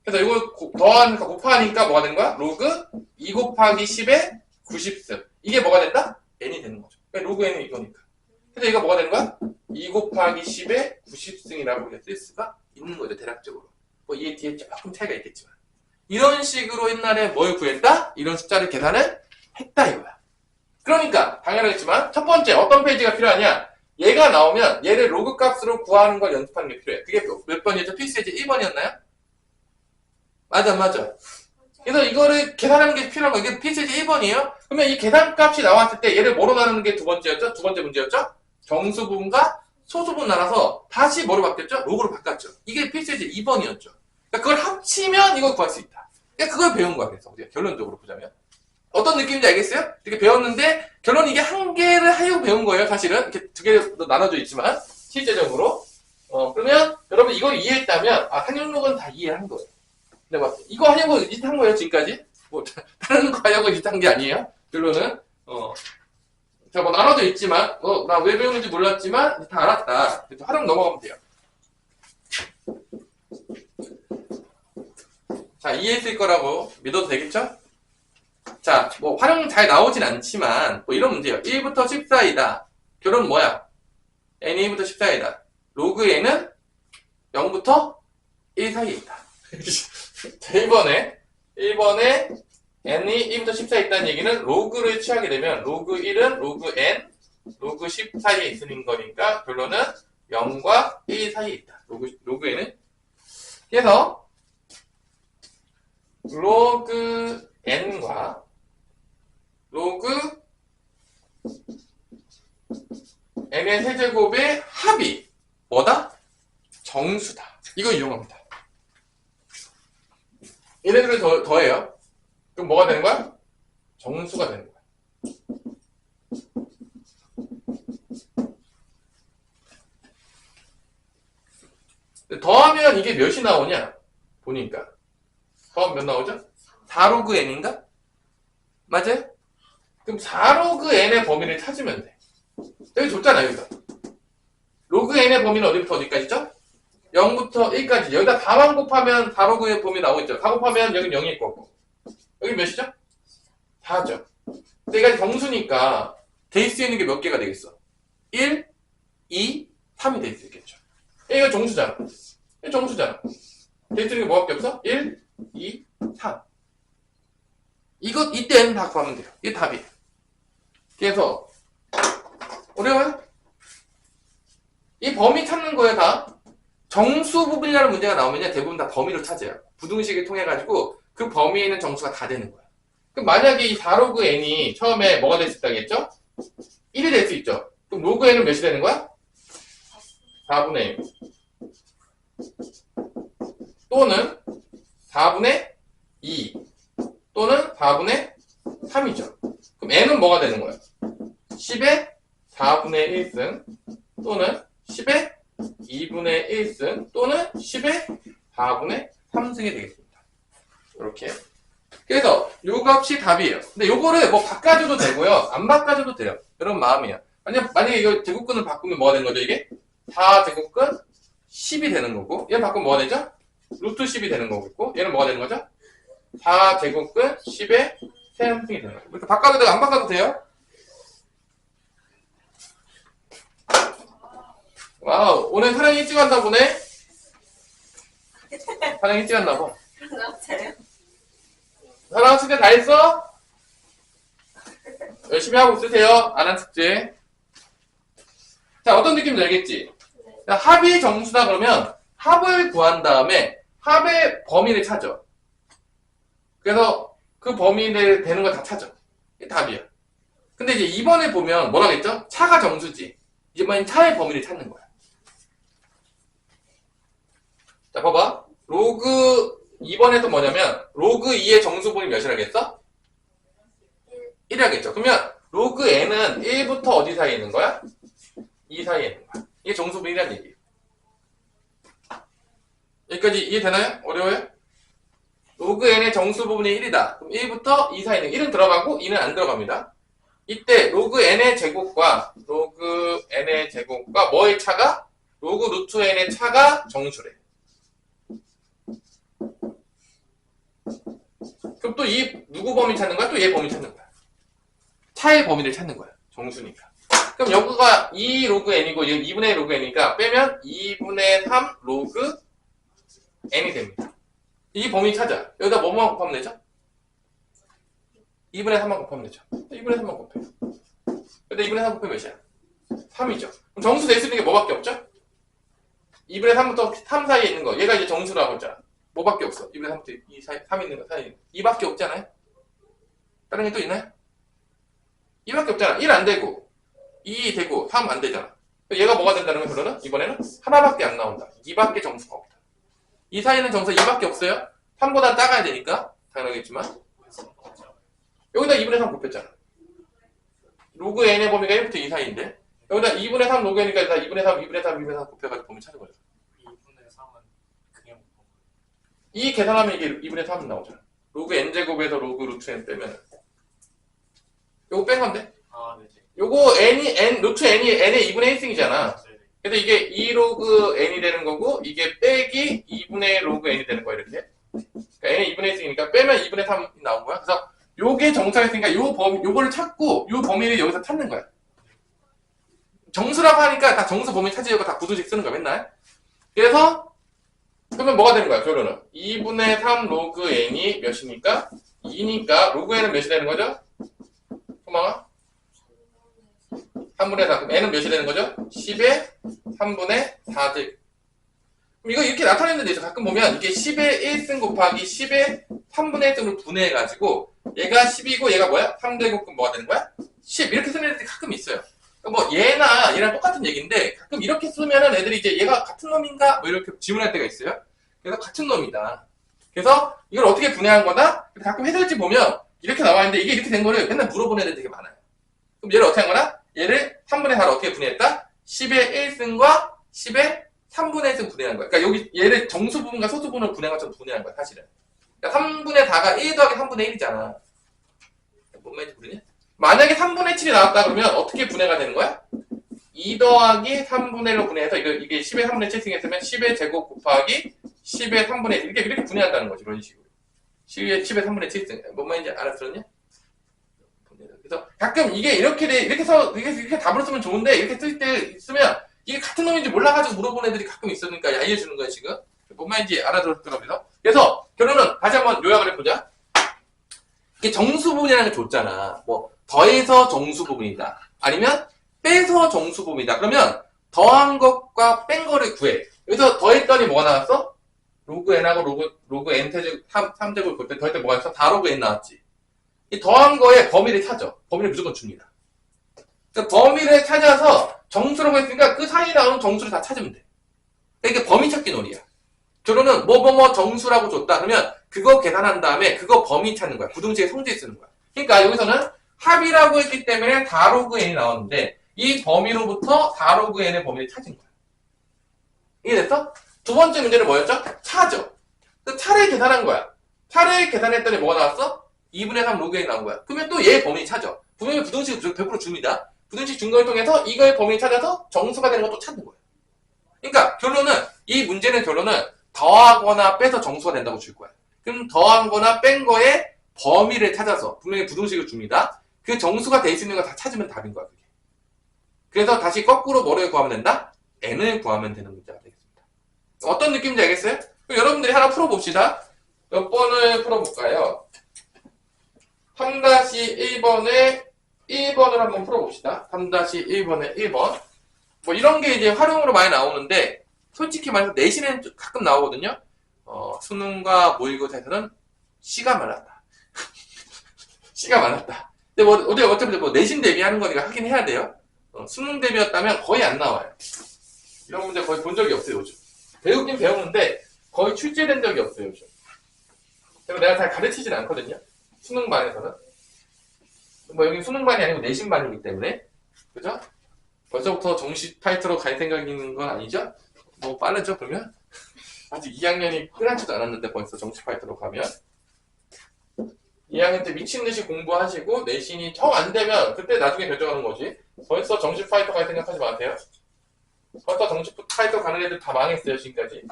그래서 이걸 더하니까 곱하니까 뭐가 되는 거야? 로그 2 곱하기 10에 90승. 이게 뭐가 된다? n이 되는 거죠. 그러니까 로그 n은 이거니까. 그래서 이거 뭐가 되는 거야? 2 곱하기 10에 90승이라고 쓸 수가 있는 거죠, 대략적으로. 뭐 이게 뒤에 조금 차이가 있겠지만. 이런 식으로 옛날에 뭘 구했다? 이런 숫자를 계산을 했다 이거야. 그러니까 당연하겠지만 첫 번째 어떤 페이지가 필요하냐? 얘가 나오면 얘를 로그 값으로 구하는 걸 연습하는 게 필요해. 그게 몇 번이었죠? 필수예제 1번이었나요? 맞아. 그래서 이거를 계산하는 게 필요한 거. 이게 필수예제 1번이에요. 그러면 이 계산값이 나왔을 때 얘를 뭐로 나누는 게 두 번째였죠? 두 번째 문제였죠? 정수분과 소수분 나눠서 다시 뭐로 바뀌었죠? 로그로 바꿨죠. 이게 필수예제 2번이었죠. 그러니까 그걸 합치면 이걸 구할 수 있다. 그러니까 그걸 배운 거야. 그래서 우리가 결론적으로 보자면. 어떤 느낌인지 알겠어요? 이렇게 배웠는데 결론 이게 한 개를 하려고 배운 거예요. 사실은 이렇게 두 개로 나눠져 있지만 실제적으로 그러면 여러분 이걸 이해했다면 한영록은 다 이해한 거예요. 근데 막 이거 하려고 이짓한 거예요 지금까지? 뭐 다른 거 하려고 이짓한 게 아니에요. 결론은 자 뭐 나눠져 있지만 나 왜 배우는지 몰랐지만 이제 다 알았다. 그래서 활용 넘어가면 돼요. 자 이해했을 거라고 믿어도 되겠죠? 자, 뭐 활용 잘 나오진 않지만 뭐 이런 문제예요. 1부터 10 사이다. 결론 뭐야? n이 1부터 10 사이다. 로그 n은 0부터 1 사이에 있다. 자, 1번에 n이 1부터 10 사이에 있다는 얘기는 로그를 취하게 되면 로그 1은 로그 n, 로그 10 사이에 있는 거니까 결론은 0과 1 사이에 있다. 로그 n은. 그래서 로그 n과 로그 n의 세제곱의 합이 뭐다? 정수다. 이거 이용합니다. 얘네들을 더해요. 그럼 뭐가 되는 거야? 정수가 되는 거야. 더하면 이게 몇이 나오냐? 보니까 더하면 몇 나오죠? 4로그 n인가? 맞아요? 그럼 4로그 n의 범위를 찾으면 돼. 여기 줬잖아요, 여기다. 로그 n의 범위는 어디부터 어디까지죠? 0부터 1까지. 여기다 4만 곱하면 4로그의 범위 나오겠죠? 4 곱하면 여기 0일 거고. 여기 몇이죠? 4죠. 근데 이게 정수니까 될 수 있는 게 몇 개가 되겠어? 1, 2, 3이 될 수 있겠죠. 이거 정수잖아. 이거 정수잖아. 될 수 있는 게 뭐밖에 없어? 1, 2, 3. 이때는 다 구하면 돼요. 이게 답이에요. 그래서, 어려워요? 이 범위 찾는 거에 다 정수 부분이라는 문제가 나오면 대부분 다 범위를 찾아요. 부등식을 통해가지고 그 범위에 있는 정수가 다 되는 거야. 그럼 만약에 이 4로그 n이 처음에 뭐가 될 수 있다고 했죠? 1이 될 수 있죠. 그럼 로그 n은 몇이 되는 거야? 4분의 1. 또는 4분의 2. 또는 4분의 3이죠. 그럼 n은 뭐가 되는 거야? 10의 4분의 1승 또는 10의 2분의 1승 또는 10의 4분의 3승이 되겠습니다. 이렇게. 그래서 요 값이 답이에요. 근데 요거를 뭐 바꿔줘도 되고요. 안 바꿔줘도 돼요. 여러분 마음이에요. 만약에 이거 제곱근을 바꾸면 뭐가 되는 거죠, 이게? 4제곱근 10이 되는 거고, 얘 바꾸면 뭐가 되죠? 루트 10이 되는 거고, 얘는 뭐가 되는 거죠? 4제곱근 10의 3승이 되는 거예요. 이렇게 바꿔도 되고 안 바꿔도 돼요? 와우, 오늘 사랑 일찍 왔나 보네? 사랑 일찍 왔나 봐. 그렇대요. 사랑 숙제 다 했어? 열심히 하고 있으세요. 안한 숙제. 자, 어떤 느낌인지 알겠지? 합이 정수다 그러면 합을 구한 다음에 합의 범위를 찾아. 그래서 그 범위를 되는 거 다 찾아. 이게 답이야. 근데 이제 이번에 보면 뭐라고 했죠? 차가 정수지. 이번엔 차의 범위를 찾는 거야. 자, 봐봐. 로그 2번에도 뭐냐면 로그 2의 정수 범위 몇이라겠어? 1이라겠죠. 그러면 로그 n은 1부터 어디 사이에 있는 거야? 2 사이에 있는 거야. 이게 정수 범위란 얘기예요. 여기까지 이해되나요? 어려워요? 로그 n의 정수 부분이 1이다. 그럼 1부터 2 사이는 1은 들어가고 2는 안 들어갑니다. 이때 로그 n의 제곱과 뭐의 차가? 로그 루트 n의 차가 정수래. 그럼 또 이 누구 범위 찾는 거야? 또 얘 범위 찾는 거야. 차의 범위를 찾는 거야. 정수니까. 그럼 여기가 2 로그 n이고 2분의 1 로그 n이니까 빼면 2분의 3 로그 n이 됩니다. 이 범위 찾아. 여기다 뭐만 곱하면 되죠? 2분의 3만 곱하면 되죠. 2분의 3만 곱해. 근데 2분의 3 곱하면 몇이야? 3이죠. 그럼 정수 될 수 있는 게 뭐밖에 없죠? 2분의 3부터 3 사이에 있는 거. 얘가 이제 정수라고 했잖아. 뭐밖에 없어? 2분의 3부터 2 사이, 3 있는 거 사이에. 2밖에 없잖아요? 다른 게 또 있나요? 2밖에 없잖아. 1 안 되고, 2 되고, 3 안 되잖아. 얘가 뭐가 된다는 거 결론은? 이번에는 하나밖에 안 나온다. 2밖에 정수가 없다. 이 사이에는 정수 2밖에 없어요. 3보다 작아야 되니까 당연하겠지만 여기다 2분의 3 곱했잖아. 로그 n의 범위가 1부터 2 사이인데 여기다 2분의 3 로그 n이니까 2분의 3, 2분의 3, 2분의 3 곱해가지고 범위 찾은 거죠. 2분의 3은 그냥 못 본 이 계산하면 이게 2분의 3 나오잖아. 로그 n제곱에서 로그 루트 n 빼면 요거 뺀 건데 아, 네네. 요거 루트 n이 n의 2분의 1승이잖아. 네네. 그래서 이게 2 로그 n이 되는 거고 이게 빼기 2분의 로그 n이 되는 거야 이렇게. 그러니까 n의 2분의 1승이니까 빼면 2분의 3이 나온 거야. 그래서 요게 정수가 있으니까 요거를 찾고 요 범위를 여기서 찾는 거야. 정수라고 하니까 다 정수 범위 찾으려고 다 구두식 쓰는 거야 맨날. 그래서 그러면 뭐가 되는 거야 결론은? 2분의 3 로그 n이 몇이니까? 2니까 로그 n은 몇이 되는 거죠? 소망아? 3분의 4. 그럼 n은 몇이 되는 거죠? 10의 3분의 4제. 그럼 이거 이렇게 나타내는 데 있어. 가끔 보면 이게 10의 1승 곱하기 10의 3분의 1승을 분해해가지고 얘가 10이고 얘가 뭐야? 3제곱 그럼 뭐가 되는 거야? 10. 이렇게 쓰는 애들이 가끔 있어요. 그러니까 뭐 얘랑 똑같은 얘기인데 가끔 이렇게 쓰면은 애들이 이제 얘가 같은 놈인가? 뭐 이렇게 질문할 때가 있어요. 그래서 같은 놈이다. 그래서 이걸 어떻게 분해한 거다? 가끔 해설지 보면 이렇게 나와 있는데 이게 이렇게 된 거를 맨날 물어보는 애들 되게 많아요. 그럼 얘를 어떻게 한 거나? 얘를 3분의 4를 어떻게 분해했다? 10의 1승과 10의 3분의 1승 분해한 거야. 그러니까 여기 얘를 정수 부분과 소수 부분을 분해한 것처럼 분해한 거야, 사실은. 그러니까 3분의 4가 1 더하기 3분의 1이잖아. 뭔 말인지 모르냐? 만약에 3분의 7이 나왔다 그러면 어떻게 분해가 되는 거야? 2 더하기 3분의 1로 분해해서 이게 10의 3분의 7승 했으면 10의 제곱 곱하기 10의 3분의 1 이렇게 분해한다는 거지, 이런 식으로. 10의 3분의 7승. 뭔 말인지 알아들었냐? 그래서 가끔 이게 이렇게 답으로 쓰면 좋은데 이렇게 쓸 때 쓰면 이게 같은 놈인지 몰라가지고 물어보는 애들이 가끔 있으니까 알려주는 거야 지금. 뭔 말인지 알아들었더라고요. 그래서 결론은 다시 한번 요약을 해보자. 이게 정수 부분이라는 게 줬잖아. 뭐 더해서 정수 부분이다. 아니면 빼서 정수 부분이다. 그러면 더한 것과 뺀 거를 구해. 여기서 더했더니 뭐가 나왔어? 로그 n하고 로그 n 세제곱 3제곱 볼 때 더할 때 뭐가 있어? 다 로그 n 나왔지. 이 더한 거에 범위를 찾아. 범위를 무조건 줍니다. 그러니까 범위를 찾아서 정수라고 했으니까 그 사이에 나오는 정수를 다 찾으면 돼. 그러니까 이게 범위 찾기 놀이야. 결론은 뭐뭐뭐 정수라고 줬다. 그러면 그거 계산한 다음에 그거 범위 찾는 거야. 부등식의 성질을 쓰는 거야. 그러니까 여기서는 합이라고 했기 때문에 4 로그 n이 나오는데 이 범위로부터 4 로그 n의 범위를 찾은 거야. 이해됐어? 두 번째 문제는 뭐였죠? 차죠. 그 차를 계산한 거야. 차를 계산했더니 뭐가 나왔어? 2분의 3 로그 n이 나온 거야. 그러면 또 얘의 범위 찾아. 분명히 부등식을 100% 줍니다. 부등식 준 걸 통해서 이거의 범위 찾아서 정수가 되는 것도 찾는 거야. 그러니까 결론은 이 문제는 결론은 더하거나 빼서 정수가 된다고 줄 거야. 그럼 더한 거나 뺀 거의 범위를 찾아서 분명히 부등식을 줍니다. 그 정수가 될 수 있는 거 다 찾으면 답인 거야. 그게. 그래서 다시 거꾸로 뭐를 구하면 된다? n을 구하면 되는 문제가 되겠습니다. 어떤 느낌인지 알겠어요? 그럼 여러분들이 하나 풀어봅시다. 몇 번을 풀어볼까요? 3-1번에 1번을 한번 풀어봅시다. 3-1번에 1번. 뭐 이런 게 이제 활용으로 많이 나오는데 솔직히 말해서 내신에는 가끔 나오거든요. 수능과 모의고사에서는 시가 많았다. 시가 많았다. 근데 뭐 어차피 뭐 내신 대비하는 거니까 하긴 해야 돼요. 수능 대비였다면 거의 안 나와요. 이런 문제 거의 본 적이 없어요, 요즘. 배우긴 배우는데 거의 출제된 적이 없어요, 요즘. 그리고 내가 잘 가르치진 않거든요. 수능반에서는. 뭐 여기 수능반이 아니고 내신반이기 때문에. 그죠? 벌써부터 정시 타이틀로 갈 생각인 건 아니죠? 뭐 빠르죠, 그러면? 아직 2학년이 끝나지도 않았는데 벌써 정시 타이틀로 가면. 2학년 때 미친듯이 공부하시고 내신이 정 안 되면 그때 나중에 결정하는 거지. 벌써 정시 파이터 갈 생각하지 마세요. 벌써 정시 파이터 가는 애들 다 망했어요, 지금까지.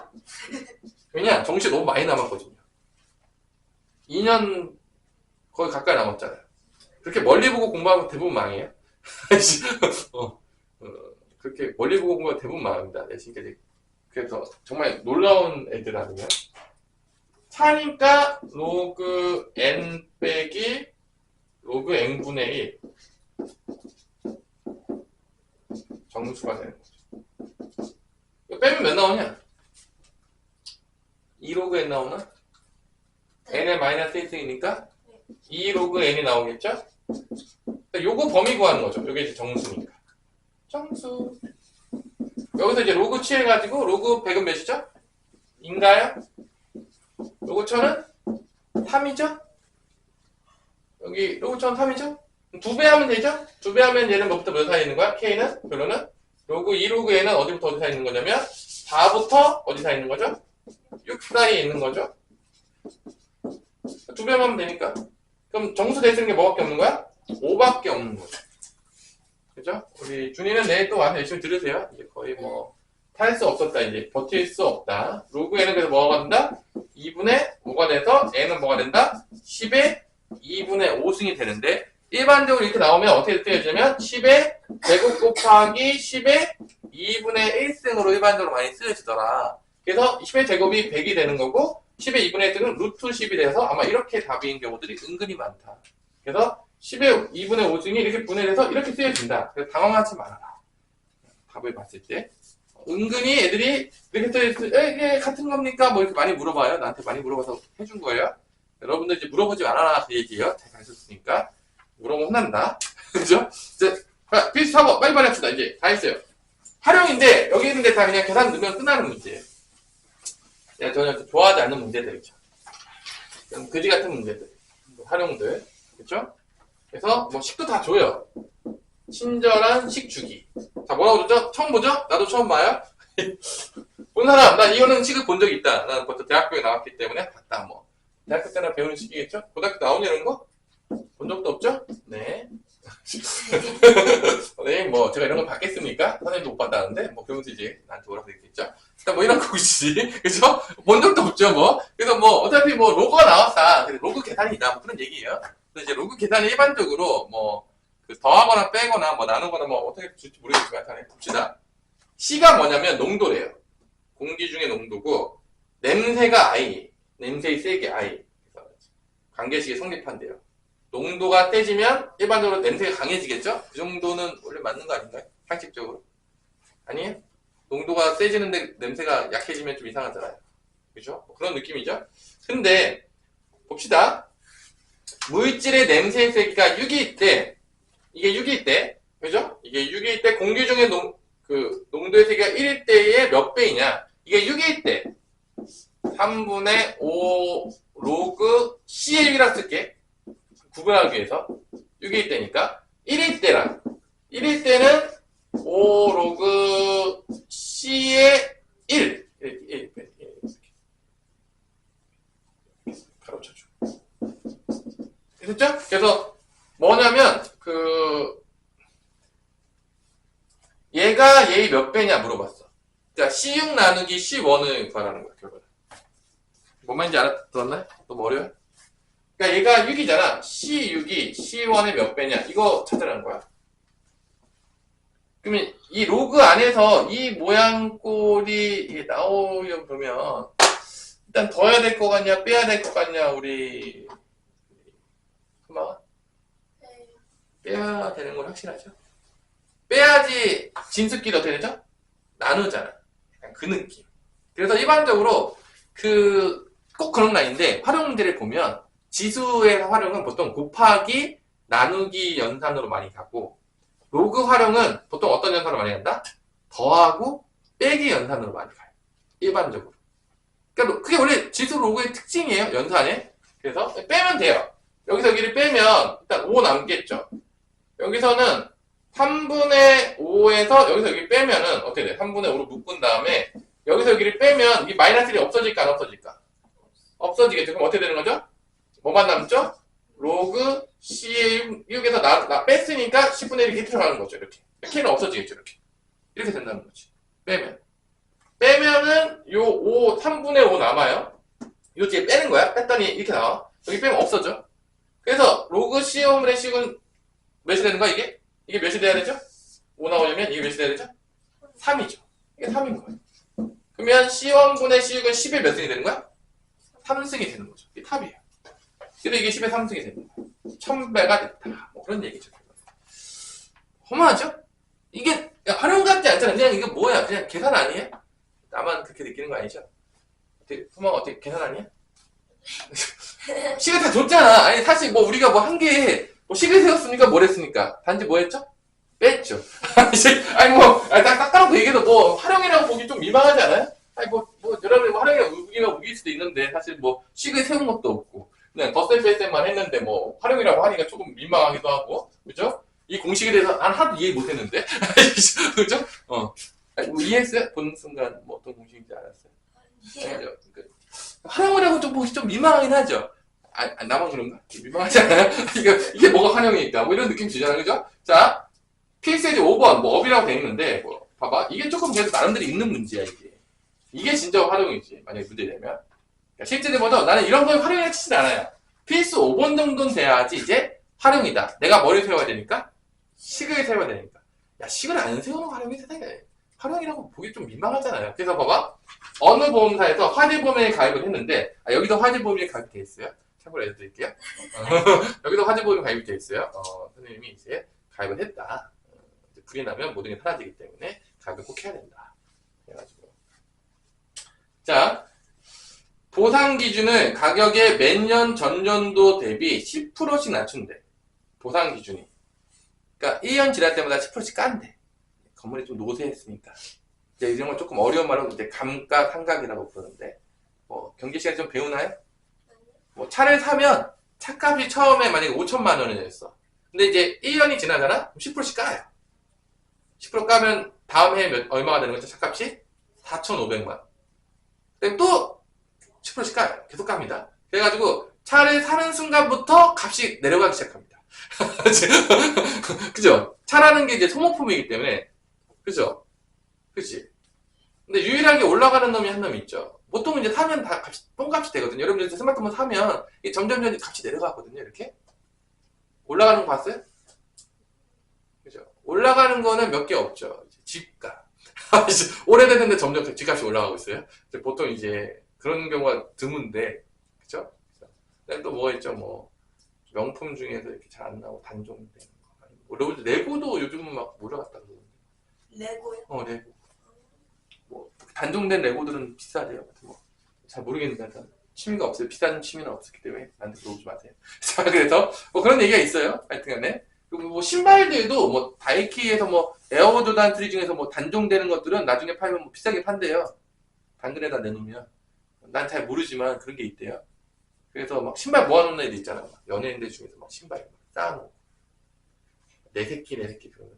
왜냐? 정시 너무 많이 남았거든요. 2년 거의 가까이 남았잖아요. 그렇게 멀리 보고 공부하면 대부분 망해요. 그렇게 멀리 보고 공부하면 대부분 망합니다. 내신까지. 그래서 정말 놀라운 애들 아니면 차니까 로그 n 빼기 로그 n분의 1 정수가 되는 거죠. 이거 빼면 몇 나오냐? 2로그 n 나오나? n의 마이너스 1승이니까 2로그 n이 나오겠죠? 요거 범위 구하는 거죠. 요게 이제 정수니까. 정수. 여기서 이제 로그 취해가지고 로그 100은 몇이죠? 인가요? 로그 1000은 3이죠? 여기 로그 1000 3이죠? 2배 하면 되죠? 2배 하면 얘는 뭐부터 몇 사이에 있는 거야? K는? 결론은? 로그 2 로그 얘는 어디부터 어디 사이에 있는 거냐면 4부터 어디 사이에 있는 거죠? 6 사이에 있는 거죠? 2배만 하면 되니까. 그럼 정수 대쓰는 게 뭐밖에 없는 거야? 5밖에 없는 거죠. 그죠? 우리 준이는 내일 또 와서 열심히 들으세요. 이제 거의 뭐 탈 수 없었다, 이제 버틸 수 없다. 로그 n은 그래서 뭐가 된다? 2분의 5가 돼서 n은 뭐가 된다? 10의 2분의 5승이 되는데 일반적으로 이렇게 나오면 어떻게 쓰여지냐면 10의 제곱 곱하기 10의 2분의 1승으로 일반적으로 많이 쓰여지더라. 그래서 10의 제곱이 100이 되는 거고 10의 2분의 1승은 루트 10이 돼서 아마 이렇게 답인 경우들이 은근히 많다. 그래서 10의 2분의 5승이 이렇게 분해돼서 이렇게 쓰여진다. 그래서 당황하지 말아라. 답을 봤을 때. 은근히 애들이 이렇게 써있을 때, 이게 같은 겁니까? 뭐 이렇게 많이 물어봐요. 나한테 많이 물어봐서 해준 거예요. 여러분들 이제 물어보지 말아라. 그 얘기예요. 잘 가르쳤으니까. 물어보면 혼난다. 그죠? 이제, 필수사법 빨리빨리 합시다. 이제 다 했어요. 활용인데, 여기 있는데 다 그냥 계산 넣으면 끝나는 문제예요. 그냥 전혀 좋아하지 않는 문제들이죠. 그지 같은 문제들. 활용들. 그쵸? 그래서 뭐 식도 다 줘요. 친절한 식주기. 자, 뭐라고 줬죠? 처음 보죠? 나도 처음 봐요. 본 사람, 나 이거는 식을 본 적이 있다. 나는 벌써 대학교에 나왔기 때문에 봤다. 뭐 대학교 때나 배우는 식이겠죠? 고등학교 나오냐 이런 거? 본 적도 없죠? 네. 네, 뭐 제가 이런 걸 받겠습니까? 선생님도 못 받았는데 뭐 그러면서 이제 나한테 오라고 했겠죠? 일단 뭐 이런 거지, 그죠? 본 적도 없죠, 뭐. 그래서 뭐 어차피 뭐 로그가 나왔다. 그래서 로그 계산이다. 뭐 그런 얘기예요. 그래서 이제 로그 계산이 일반적으로 뭐 그 더하거나 빼거나 뭐 나누거나 뭐 어떻게 줄지 모르겠지만 일단 봅시다. C가 뭐냐면 농도래요. 공기 중의 농도고 냄새가 I, 냄새의 세게 I. 그래서 관계식이 성립한대요. 농도가 세지면 일반적으로 냄새가 강해지겠죠? 그 정도는 원래 맞는 거 아닌가요? 상식적으로? 아니에요? 농도가 세지는데 냄새가 약해지면 좀 이상하잖아요. 그죠? 뭐 그런 느낌이죠? 근데 봅시다. 물질의 냄새의 세기가 6일 때, 이게 6일 때, 그죠? 이게 6일 때 공기 중의 농도의 세기가 1일 때의 몇 배이냐? 이게 6일 때 3분의 5 로그 C의 6이라고 쓸게. 구분하기 위해서 6일 때니까 1일 때랑 1일 때는 5 로그 C의 1 이렇게 가로쳐줘. 됐죠? 그래서 뭐냐면 얘가 얘의 몇 배냐 물어봤어. 그러니까 C6 나누기 C1을 구하라는 거야, 결과는. 뭔 말인지 알아들었나요? 너무 어려워요? 그러니까 얘가 6이잖아. C6이 C1의 몇 배냐? 이거 찾으라는 거야. 그러면 이 로그 안에서 이 모양 꼴이 나오려면 그러면 일단 더해야 될 것 같냐, 빼야 될 것 같냐, 우리 그만. 빼야 되는 건 확실하죠? 빼야지 진수끼리 어떻게 되죠? 나누잖아. 약간 그 느낌. 그래서 일반적으로 꼭 그런 거 아닌데 활용 문제를 보면 지수의 활용은 보통 곱하기 나누기 연산으로 많이 가고 로그 활용은 보통 어떤 연산으로 많이 간다? 더하고 빼기 연산으로 많이 가요. 일반적으로. 그러니까 그게 원래 지수 로그의 특징이에요. 연산에. 그래서 빼면 돼요. 여기서 여기를 빼면 일단 5 남겠죠. 여기서는 3분의 5에서 여기서 여기 빼면은 어떻게 돼? 3분의 5로 묶은 다음에 여기서 여기를 빼면 이 마이너스 1이 없어질까 안 없어질까? 없어지겠죠. 그럼 어떻게 되는 거죠? 뭐만 남죠? 로그 C6에서 나 뺐으니까 10분의 1이 들어가는 거죠. 이렇게. K는 없어지겠죠. 이렇게 된다는 거지. 빼면은 요 3분의 5 남아요. 요 뒤에 빼는 거야. 뺐더니 이렇게 나와. 여기 빼면 없어져. 그래서 로그 C5분의 C은 몇이 되는 거야, 이게? 이게 몇이 돼야 되죠? 5 나오려면 이게 몇이 돼야 되죠? 3이죠. 이게 3인 거예요. 그러면 C1분의 C6은 10의 몇 승이 되는 거야? 3승이 되는 거죠. 이게 탑이에요. 그래서 이게 10의 3승이 되는 거야. 1000배가 됐다. 뭐 그런 얘기죠. 허무하죠? 이게 활용 같지 않잖아. 그냥 이게 뭐야? 그냥 계산 아니에요? 나만 그렇게 느끼는 거 아니죠? 허무가 어떻게 계산 아니야? 식을 다 줬잖아. 아니 사실 뭐 우리가 뭐 한 개에 뭐 식을 세웠으니까 뭘 했습니까? 단지 뭐 했죠? 뺐죠. 아니 딱 따로 얘기해도 뭐 활용이라고 보기 좀 민망하지 않아요? 아니 뭐 여러분이 뭐 활용이가 우기일 수도 있는데 사실 뭐 식을 세운 것도 없고 그냥 덧셈 뺄셈만 했는데 뭐 활용이라고 하니까 조금 민망하기도 하고 그죠? 이 공식에 대해서 난 하나도 이해 못했는데 그죠? 아니, 뭐 이해했어요? 본 순간 뭐 어떤 공식인지 알았어요? 아니에요. 활용을 하고 좀 보기 좀 민망하긴 하죠. 나만 그런가? 민망하지 않아요? 이게 뭐가 활용이니까 뭐 이런 느낌 주잖아요, 그죠? 자, 케이스에지 5번 뭐 업이라고 돼 있는데 뭐 봐봐, 이게 조금 그래도 나름대로 있는 문제야 이게 진짜 활용이지 만약에 문제 되면. 그러니까 실제로보다 나는 이런 걸 활용해 치진 않아요. 필수 5번 정도는 돼야지 이제 활용이다. 내가 머리 세워야 되니까 식을 세워야 되니까. 야 식을 안 세우는 활용이 세상에 활용이라고 보기 좀 민망하잖아요. 그래서 봐봐. 어느 보험사에서 화재보험에 가입을 했는데 여기도 화재보험이 가입이 돼 있어요. 참고로 알려드릴게요. 여기도 화재보험이 가입이 돼 있어요. 선생님이 이제 가입을 했다. 불이 나면 모든 게 사라지기 때문에 가입을 꼭 해야 된다. 그래가지고 자 보상 기준을 가격의 몇 년 전년도 대비 10%씩 낮춘대. 보상 기준이. 그러니까 1년 지날 때마다 10%씩 깐대. 건물이 좀 노쇠했으니까. 이제 이런 건 조금 어려운 말로 이제 감가상각이라고 부르는데, 뭐 경제 시간에 좀 배우나요? 뭐 차를 사면 차값이 처음에 만약에 5천만 원이었어. 근데 이제 1년이 지나잖아? 그럼 10%씩 까요. 10% 까면 다음 해에 얼마가 되는 거죠? 차값이 4,500만. 그럼 또 10%씩 까요. 계속 깝니다. 그래가지고 차를 사는 순간부터 값이 내려가기 시작합니다. 그죠? 차라는 게 이제 소모품이기 때문에 그죠? 그치? 근데 유일하게 올라가는 놈이 한 놈이 있죠. 보통 이제 사면 다 똥값이 되거든요. 여러분들 스마트폰 사면 점점 값이 내려가거든요. 이렇게 올라가는 거 봤어요? 그죠? 올라가는 거는 몇 개 없죠. 집값. 오래됐는데 점점 집값이 올라가고 있어요. 보통 이제 그런 경우가 드문데, 그죠? 또 뭐가 있죠? 뭐 명품 중에서 이렇게 잘 안 나오고 단종된 거. 레고도 요즘은 막 올라갔다 그러는데. 레고요? 레고. 뭐 단종된 레고들은 비싸대요. 잘 모르겠는데 일단 취미가 없어요. 비싼 취미는 없었기 때문에 나한테 물어보지 마세요. 자, 그래서 뭐 그런 얘기가 있어요. 하여튼간에. 그리고 뭐 신발들도 뭐 다이키에서 뭐 에어조단 3 중에서 뭐 단종되는 것들은 나중에 팔면 뭐 비싸게 판대요. 당근에다 내놓으면. 난 잘 모르지만 그런 게 있대요. 그래서 막 신발 모아놓는 애들 있잖아. 막 연예인들 중에서 막 신발 막 쌓아놓고. 내 새끼 그러면.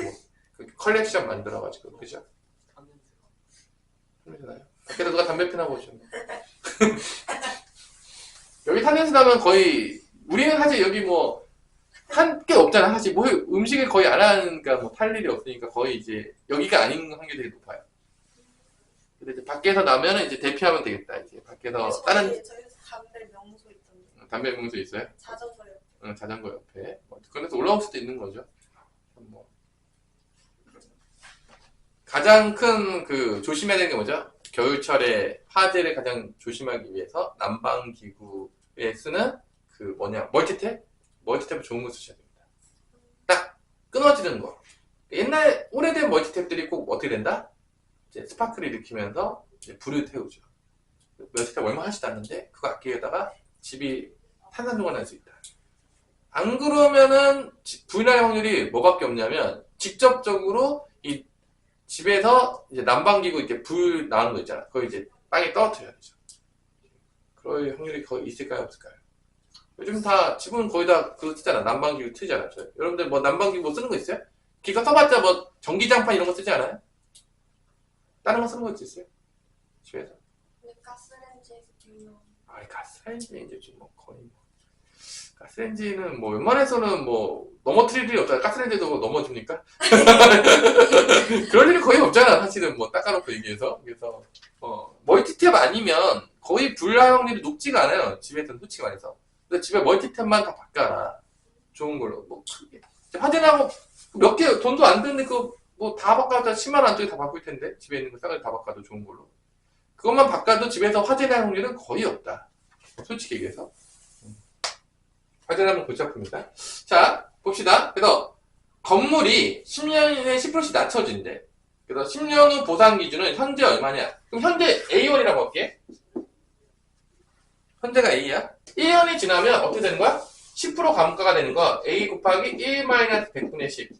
뭐 컬렉션 만들어가지고, 그죠? 냄새 나요? 밖에서 누가 담배 피나 보죠. 여기 탄냄새 나면 거의, 우리는 사실 여기 뭐, 한 게 없잖아. 사실 뭐 음식을 거의 안 하니까 뭐 탈 일이 없으니까 거의 이제 여기가 아닌 확률이 되게 높아요. 근데 이제 밖에서 나면은 이제 대피하면 되겠다. 이제 밖에서 다른 저희에서 담배 명소 있던데. 담배 명소 있어요? 자전거 옆에. 응, 자전거 옆에. 그래서 올라올 수도 있는 거죠. 뭐. 가장 큰 조심해야 되는 게 뭐죠? 겨울철에 화재를 가장 조심하기 위해서 난방기구에 쓰는 멀티탭? 멀티탭을 좋은 거 쓰셔야 됩니다. 딱 끊어지는 거. 옛날 오래된 멀티탭들이 꼭 어떻게 된다? 이제 스파크를 일으키면서 이제 불을 태우죠. 멀티탭 얼마 하지도 않는데 그거 아끼려다가 집이 산산조각 날 수 있다. 안 그러면은 불날 확률이 뭐밖에 없냐면 직접적으로 이 집에서 이제 난방기구 이렇게 불 나오는 거 있잖아. 그거 이제 땅에 떨어뜨려야 되죠. 그럴 확률이 거의 있을까요, 없을까요? 요즘 다 집은 거의 다 그거 쓰잖아. 난방기구 트잖아. 여러분들 뭐 난방기구 뭐 쓰는 거 있어요? 기가 써봤자 뭐 전기장판 이런 거 쓰지 않아요? 다른 거 쓰는 거 있어요? 집에서? 근데 가스레인지에서 불면 가스레인지 이제 좀 뭐 거의 뭐 가스레인지는 뭐 웬만해서는 뭐 넘어뜨릴 일이 없잖아. 가스레인지도 뭐 넘어집니까? 그럴 일이 거의 없잖아. 사실은 뭐 닦아놓고 얘기해서. 그래서 멀티탭 아니면 거의 불날 확률이 높지가 않아요. 집에서는 솔직히 말해서. 근데 집에 멀티탭만 다 바꿔라. 좋은 걸로. 뭐 크게. 화재나고 몇 개 돈도 안 드는데 그 뭐 다 바꿔도 10만 원 안쪽에 다 바꿀 텐데 집에 있는 거 싸가지 다 바꿔도 좋은 걸로. 그것만 바꿔도 집에서 화재 날 확률은 거의 없다. 솔직히 얘기해서. 화재 나면 골치 아픕니다. 자, 봅시다. 그래서 건물이 10년에 10%씩 낮춰진대. 그래서 10년 후 보상 기준은 현재 얼마냐? 그럼 현재 A1이라고 할게. 현재가 A야. 1년이 지나면 어떻게 되는 거야? 10% 감가가 되는 거 A 곱하기 1-100분의 10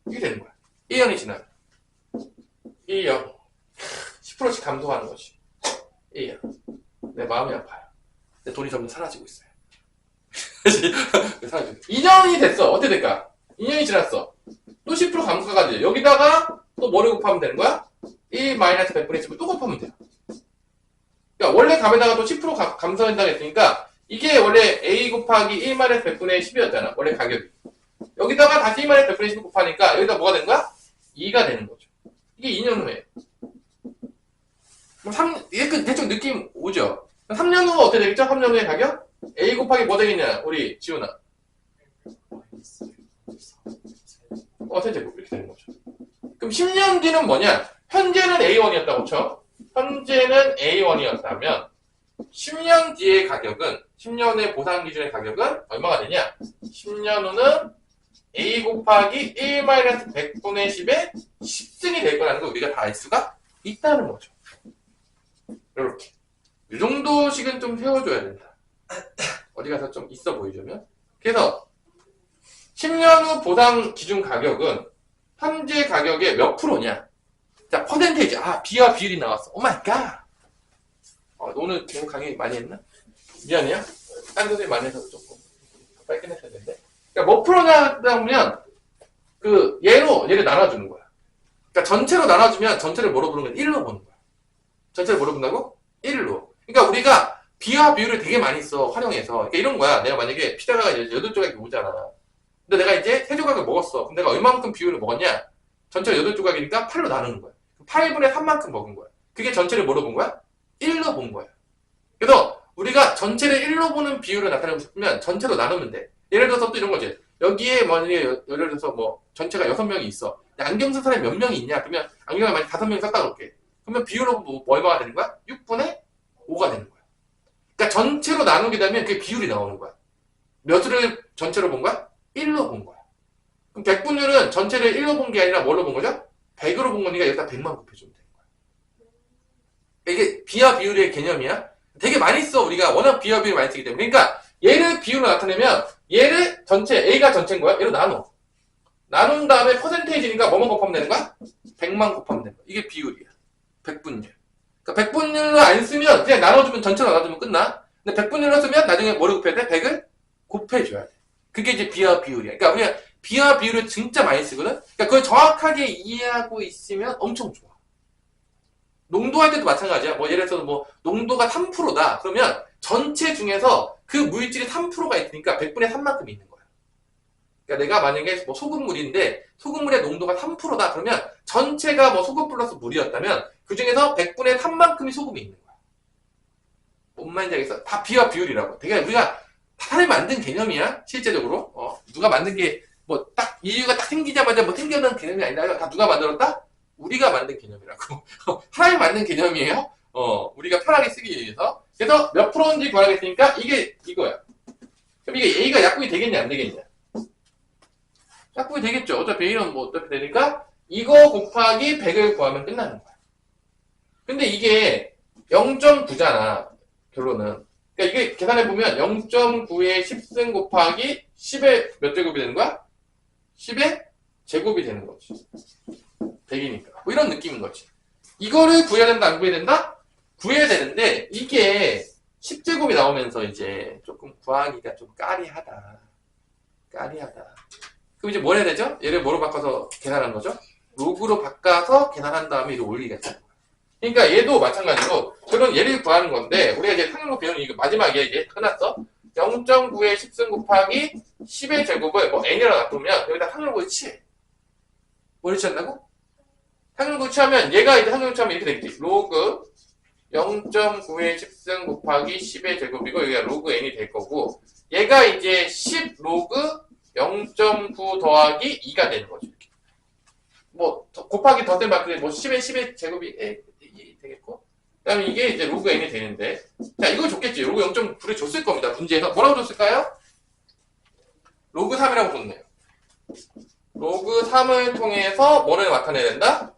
이게 되는 거야. 1년이 지나면 1년 10%씩 감소하는 거지. 1년 내 마음이 아파요. 내 돈이 점점 사라지고 있어요. 사라지고 2년이 됐어. 어떻게 될까? 2년이 지났어. 또 10% 감가가 돼. 여기다가 또 뭐를 곱하면 되는 거야? 1-100분의 10을 또 곱하면 돼요. 그러니까 원래 값에다가 또 10% 감소한다고 했으니까 이게 원래 A 곱하기 1-100분의 10이었잖아. 원래 가격이. 여기다가 다시 1-100분의 10을 곱하니까 여기다 뭐가 되는 거야? 2가 되는 거죠. 이게 2년 후에. 이게 대충 느낌 오죠? 3년 후 어떻게 되겠죠? 3년 후의 가격? A 곱하기 뭐 되겠냐? 우리 지훈아. 세제곱 이렇게 되는 거죠. 그럼 10년 뒤는 뭐냐? 현재는 A1이었다고 쳐. 현재는 A1이었다면 10년 뒤의 가격은 10년의 보상 기준의 가격은 얼마가 되냐? 10년 후는 A 곱하기 1-100분의 10의 10승이 될 거라는 걸 우리가 다 알 수가 있다는 거죠. 이렇게. 이 정도씩은 좀 세워줘야 된다. 어디 가서 좀 있어 보이려면. 그래서 10년 후 보상 기준 가격은 현재 가격의 몇 프로냐? 자, 퍼센테이지. 비와 비율이 나왔어. 오 마이 갓. 오늘 너무 강의 많이 했나? 미안해요. 다른 선생님 많이 해서 조금 빨리 끝냈어야 되는데. 그러니까 몇 프로냐 하면 얘를 나눠주는 거야. 그러니까 전체로 나눠주면 전체를 뭐로 부르는 거야? 1로 보는 거야. 전체를 뭐로 본다고? 1로. 그러니까 우리가 비와 비율을 되게 많이 써, 활용해서. 그러니까 이런 거야. 내가 만약에 피자가 8조각이 오잖아. 근데 내가 이제 3조각을 먹었어. 그럼 내가 얼마만큼 비율을 먹었냐? 전체가 8조각이니까 8로 나누는 거야. 8분의 3만큼 먹은 거야. 그게 전체를 뭐로 본 거야? 1로 본 거야. 그래서 우리가 전체를 1로 보는 비율을 나타내고 싶으면 전체로 나누면 돼. 예를 들어서 또 이런 거지. 여기에 만약에 예를 들어서 뭐 전체가 6명이 있어. 안경 쓴 사람이 몇 명이 있냐? 그러면 안경을 만약에 5명이 썼다 그럴게. 그러면 비율로 뭐 얼마가 되는 거야? 6분의 5가 되는 거야. 그러니까 전체로 나누게 되면 그게 비율이 나오는 거야. 몇을 전체로 본 거야? 1로 본 거야. 그럼 백분율은 전체를 1로 본 게 아니라 뭘로 본 거죠? 100으로 본 거니까 여기다 100만 곱해주면 되는 거야. 이게 비와 비율의 개념이야. 되게 많이 써. 우리가 워낙 비와 비율을 많이 쓰기 때문에. 그러니까 얘를 비율로 나타내면 얘를 전체, A가 전체인 거야. 얘로 나눠. 나눈 다음에 퍼센테이지니까 뭐만 곱하면 되는 거야? 100만 곱하면 되는 거야. 이게 비율이야. 백분율. 그러니까 백분율로 안 쓰면 그냥 나눠주면 전체로 나눠주면 끝나. 근데 백분율로 쓰면 나중에 뭐를 곱해야 돼? 100을 곱해줘야 돼. 그게 이제 비와 비율이야. 그러니까 우리가 비와 비율을 진짜 많이 쓰거든? 그러니까 그걸 정확하게 이해하고 있으면 엄청 좋아. 농도할 때도 마찬가지야. 뭐 예를 들어서 뭐 농도가 3%다. 그러면 전체 중에서 그 물질이 3%가 있으니까 100분의 3만큼 있는 거야. 그러니까 내가 만약에 뭐 소금물인데 소금물의 농도가 3%다. 그러면 전체가 뭐 소금 플러스 물이었다면 그 중에서 100분의 3만큼이 소금이 있는 거야. 뭔 말인지 알겠어? 다 비와 비율이라고. 되게 우리가 사람이 만든 개념이야. 실제적으로. 누가 만든 게 뭐 딱 인류가 딱 생기자마자 뭐 생겨난 개념이 아니라 다 누가 만들었다? 우리가 만든 개념이라고. 사람이 만든 개념이에요. 우리가 편하게 쓰기 위해서. 그래서 몇 프로인지 구하겠으니까 이게 이거야. 그럼 이게 A가 약분이 되겠냐 안 되겠냐? 딱 구해 되겠죠. 어차피 A는 뭐 어차피 되니까 이거 곱하기 100을 구하면 끝나는 거야. 근데 이게 0.9잖아. 결론은. 그러니까 이게 계산해보면 0.9의 10승 곱하기 10의 몇 제곱이 되는 거야? 10의 제곱이 되는 거지. 100이니까. 뭐 이런 느낌인 거지. 이거를 구해야 된다, 안 구해야 된다? 구해야 되는데, 이게 10제곱이 나오면서 이제 조금 구하기가 좀 까리하다. 그럼 이제 뭘 해야 되죠? 얘를 뭐로 바꿔서 계산하는 거죠? 로그로 바꿔서 계산한 다음에 이거 올리겠다. 그러니까 얘도 마찬가지로 그런 얘를 구하는 건데, 우리가 이제 상용로 배우는 이거 마지막에 이제 끝났어. 0.9의 10승 곱하기 10의 제곱을 뭐 n이라고 놔두면 여기다 상용로를 취해. 뭘 취한다고? 상용로 취하면 얘가 이제 상용로 취하면 이렇게 되겠지. 로그 0.9의 10승 곱하기 10의 제곱이고 여기가 로그 n이 될 거고 얘가 이제 10 로그 0.9 더하기 2가 되는 거죠. 이렇게. 뭐 곱하기 덧셈 만큼 뭐 10의 제곱이 되겠고 그 다음에 이게 이제 로그 n이 되는데 자 이거 줬겠지. 로그 0.9를 줬을 겁니다. 문제에서 뭐라고 줬을까요? 로그 3이라고 줬네요. 로그 3을 통해서 뭐를 나타내야 된다?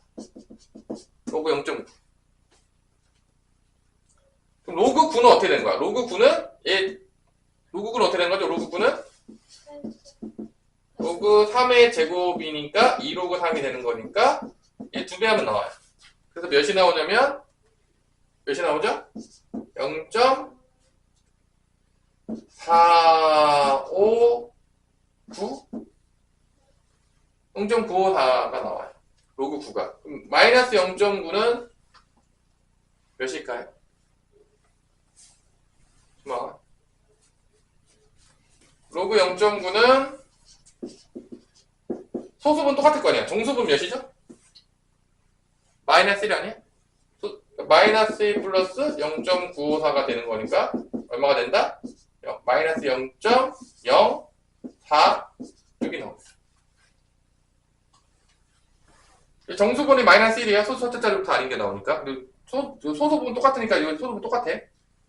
로그 0.9. 그럼 로그 9는 어떻게 되는 거야? 로그 9는 로그 9는 어떻게 되는 거죠? 로그 9는 로그 3의 제곱이니까 2로그 3이 되는 거니까 얘 2배 하면 나와요. 그래서 몇이 나오냐면 몇이 나오죠? 0.459 0.954가 나와요. 로그 9가. 그럼 마이너스 0.9는 몇일까요? 로그 0.9는 소수분 똑같을 거 아니야. 정수분 몇이죠? 마이너스 1 아니야? 마이너스 1 플러스 0.954가 되는 거니까 얼마가 된다? 마이너스 0.046이 나옵니다. 정수분이 마이너스 1이야. 소수 첫째 자리부터 아닌 게 나오니까. 그리고 소수분 똑같으니까 이거 소수분 똑같아.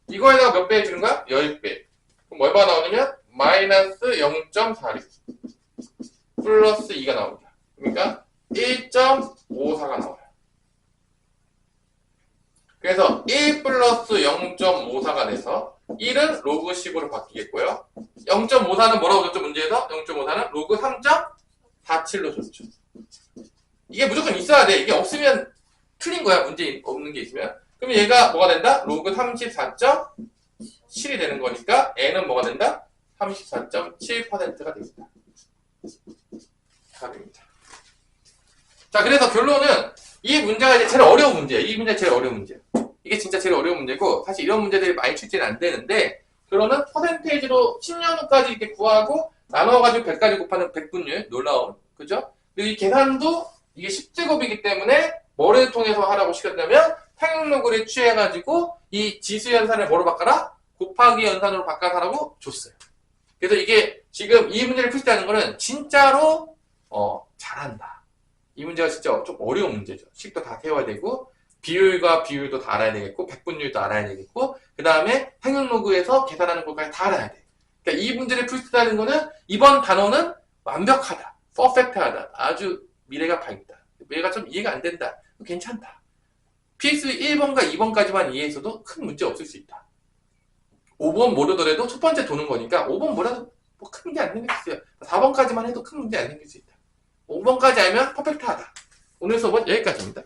이거에다가 몇 배 해주는 거야? 10배. 그럼 얼마가 나오냐면 마이너스 0.46 플러스 2가 나옵니다. 그러니까 1.54가 나와요. 그래서 1 플러스 0.54가 돼서 1은 로그 10으로 바뀌겠고요. 0.54는 뭐라고 줬죠? 문제에서 0.54는 로그 3.47로 줬죠. 이게 무조건 있어야 돼. 이게 없으면 틀린 거야. 문제 없는 게 있으면. 그럼 얘가 뭐가 된다? 로그 34.7이 되는 거니까 n은 뭐가 된다? 34.7%가 됩니다. 답입니다. 자, 그래서 결론은 이 문제가 이제 제일 어려운 문제예요. 이 문제가 제일 어려운 문제예요. 이게 진짜 제일 어려운 문제고 사실 이런 문제들이 많이 출제는 안 되는데 결론은 퍼센테이지로 10년 후까지 이렇게 구하고 나눠가지고 100까지 곱하는 백분율 놀라운 그죠? 그리고 이 계산도 이게 10제곱이기 때문에 뭐를 통해서 하라고 시켰냐면 상용로그를 취해가지고 이 지수 연산을 뭐로 바꿔라? 곱하기 연산으로 바꿔서 하라고 줬어요. 그래서 이게 지금 이 문제를 풀 때 하는 거는 진짜로 잘한다. 이 문제가 진짜 좀 어려운 문제죠. 식도 다 세워야 되고 비율과 비율도 다 알아야 되겠고 백분율도 알아야 되겠고 그 다음에 상용로그에서 계산하는 것까지 다 알아야 돼. 그러니까 이 문제를 풀 때 하는 거는 이번 단어는 완벽하다. 퍼펙트하다. 아주 미래가 밝다. 얘가 좀 이해가 안 된다. 괜찮다. PX 1번과 2번까지만 이해했어도 큰 문제 없을 수 있다. 5번 모르더라도 첫 번째 도는 거니까 5번 몰라도 뭐 큰 문제 안 생길 수 있어요. 4번까지만 해도 큰 문제 안 생길 수 있다. 5번까지 알면 퍼펙트하다. 오늘 수업은 여기까지입니다.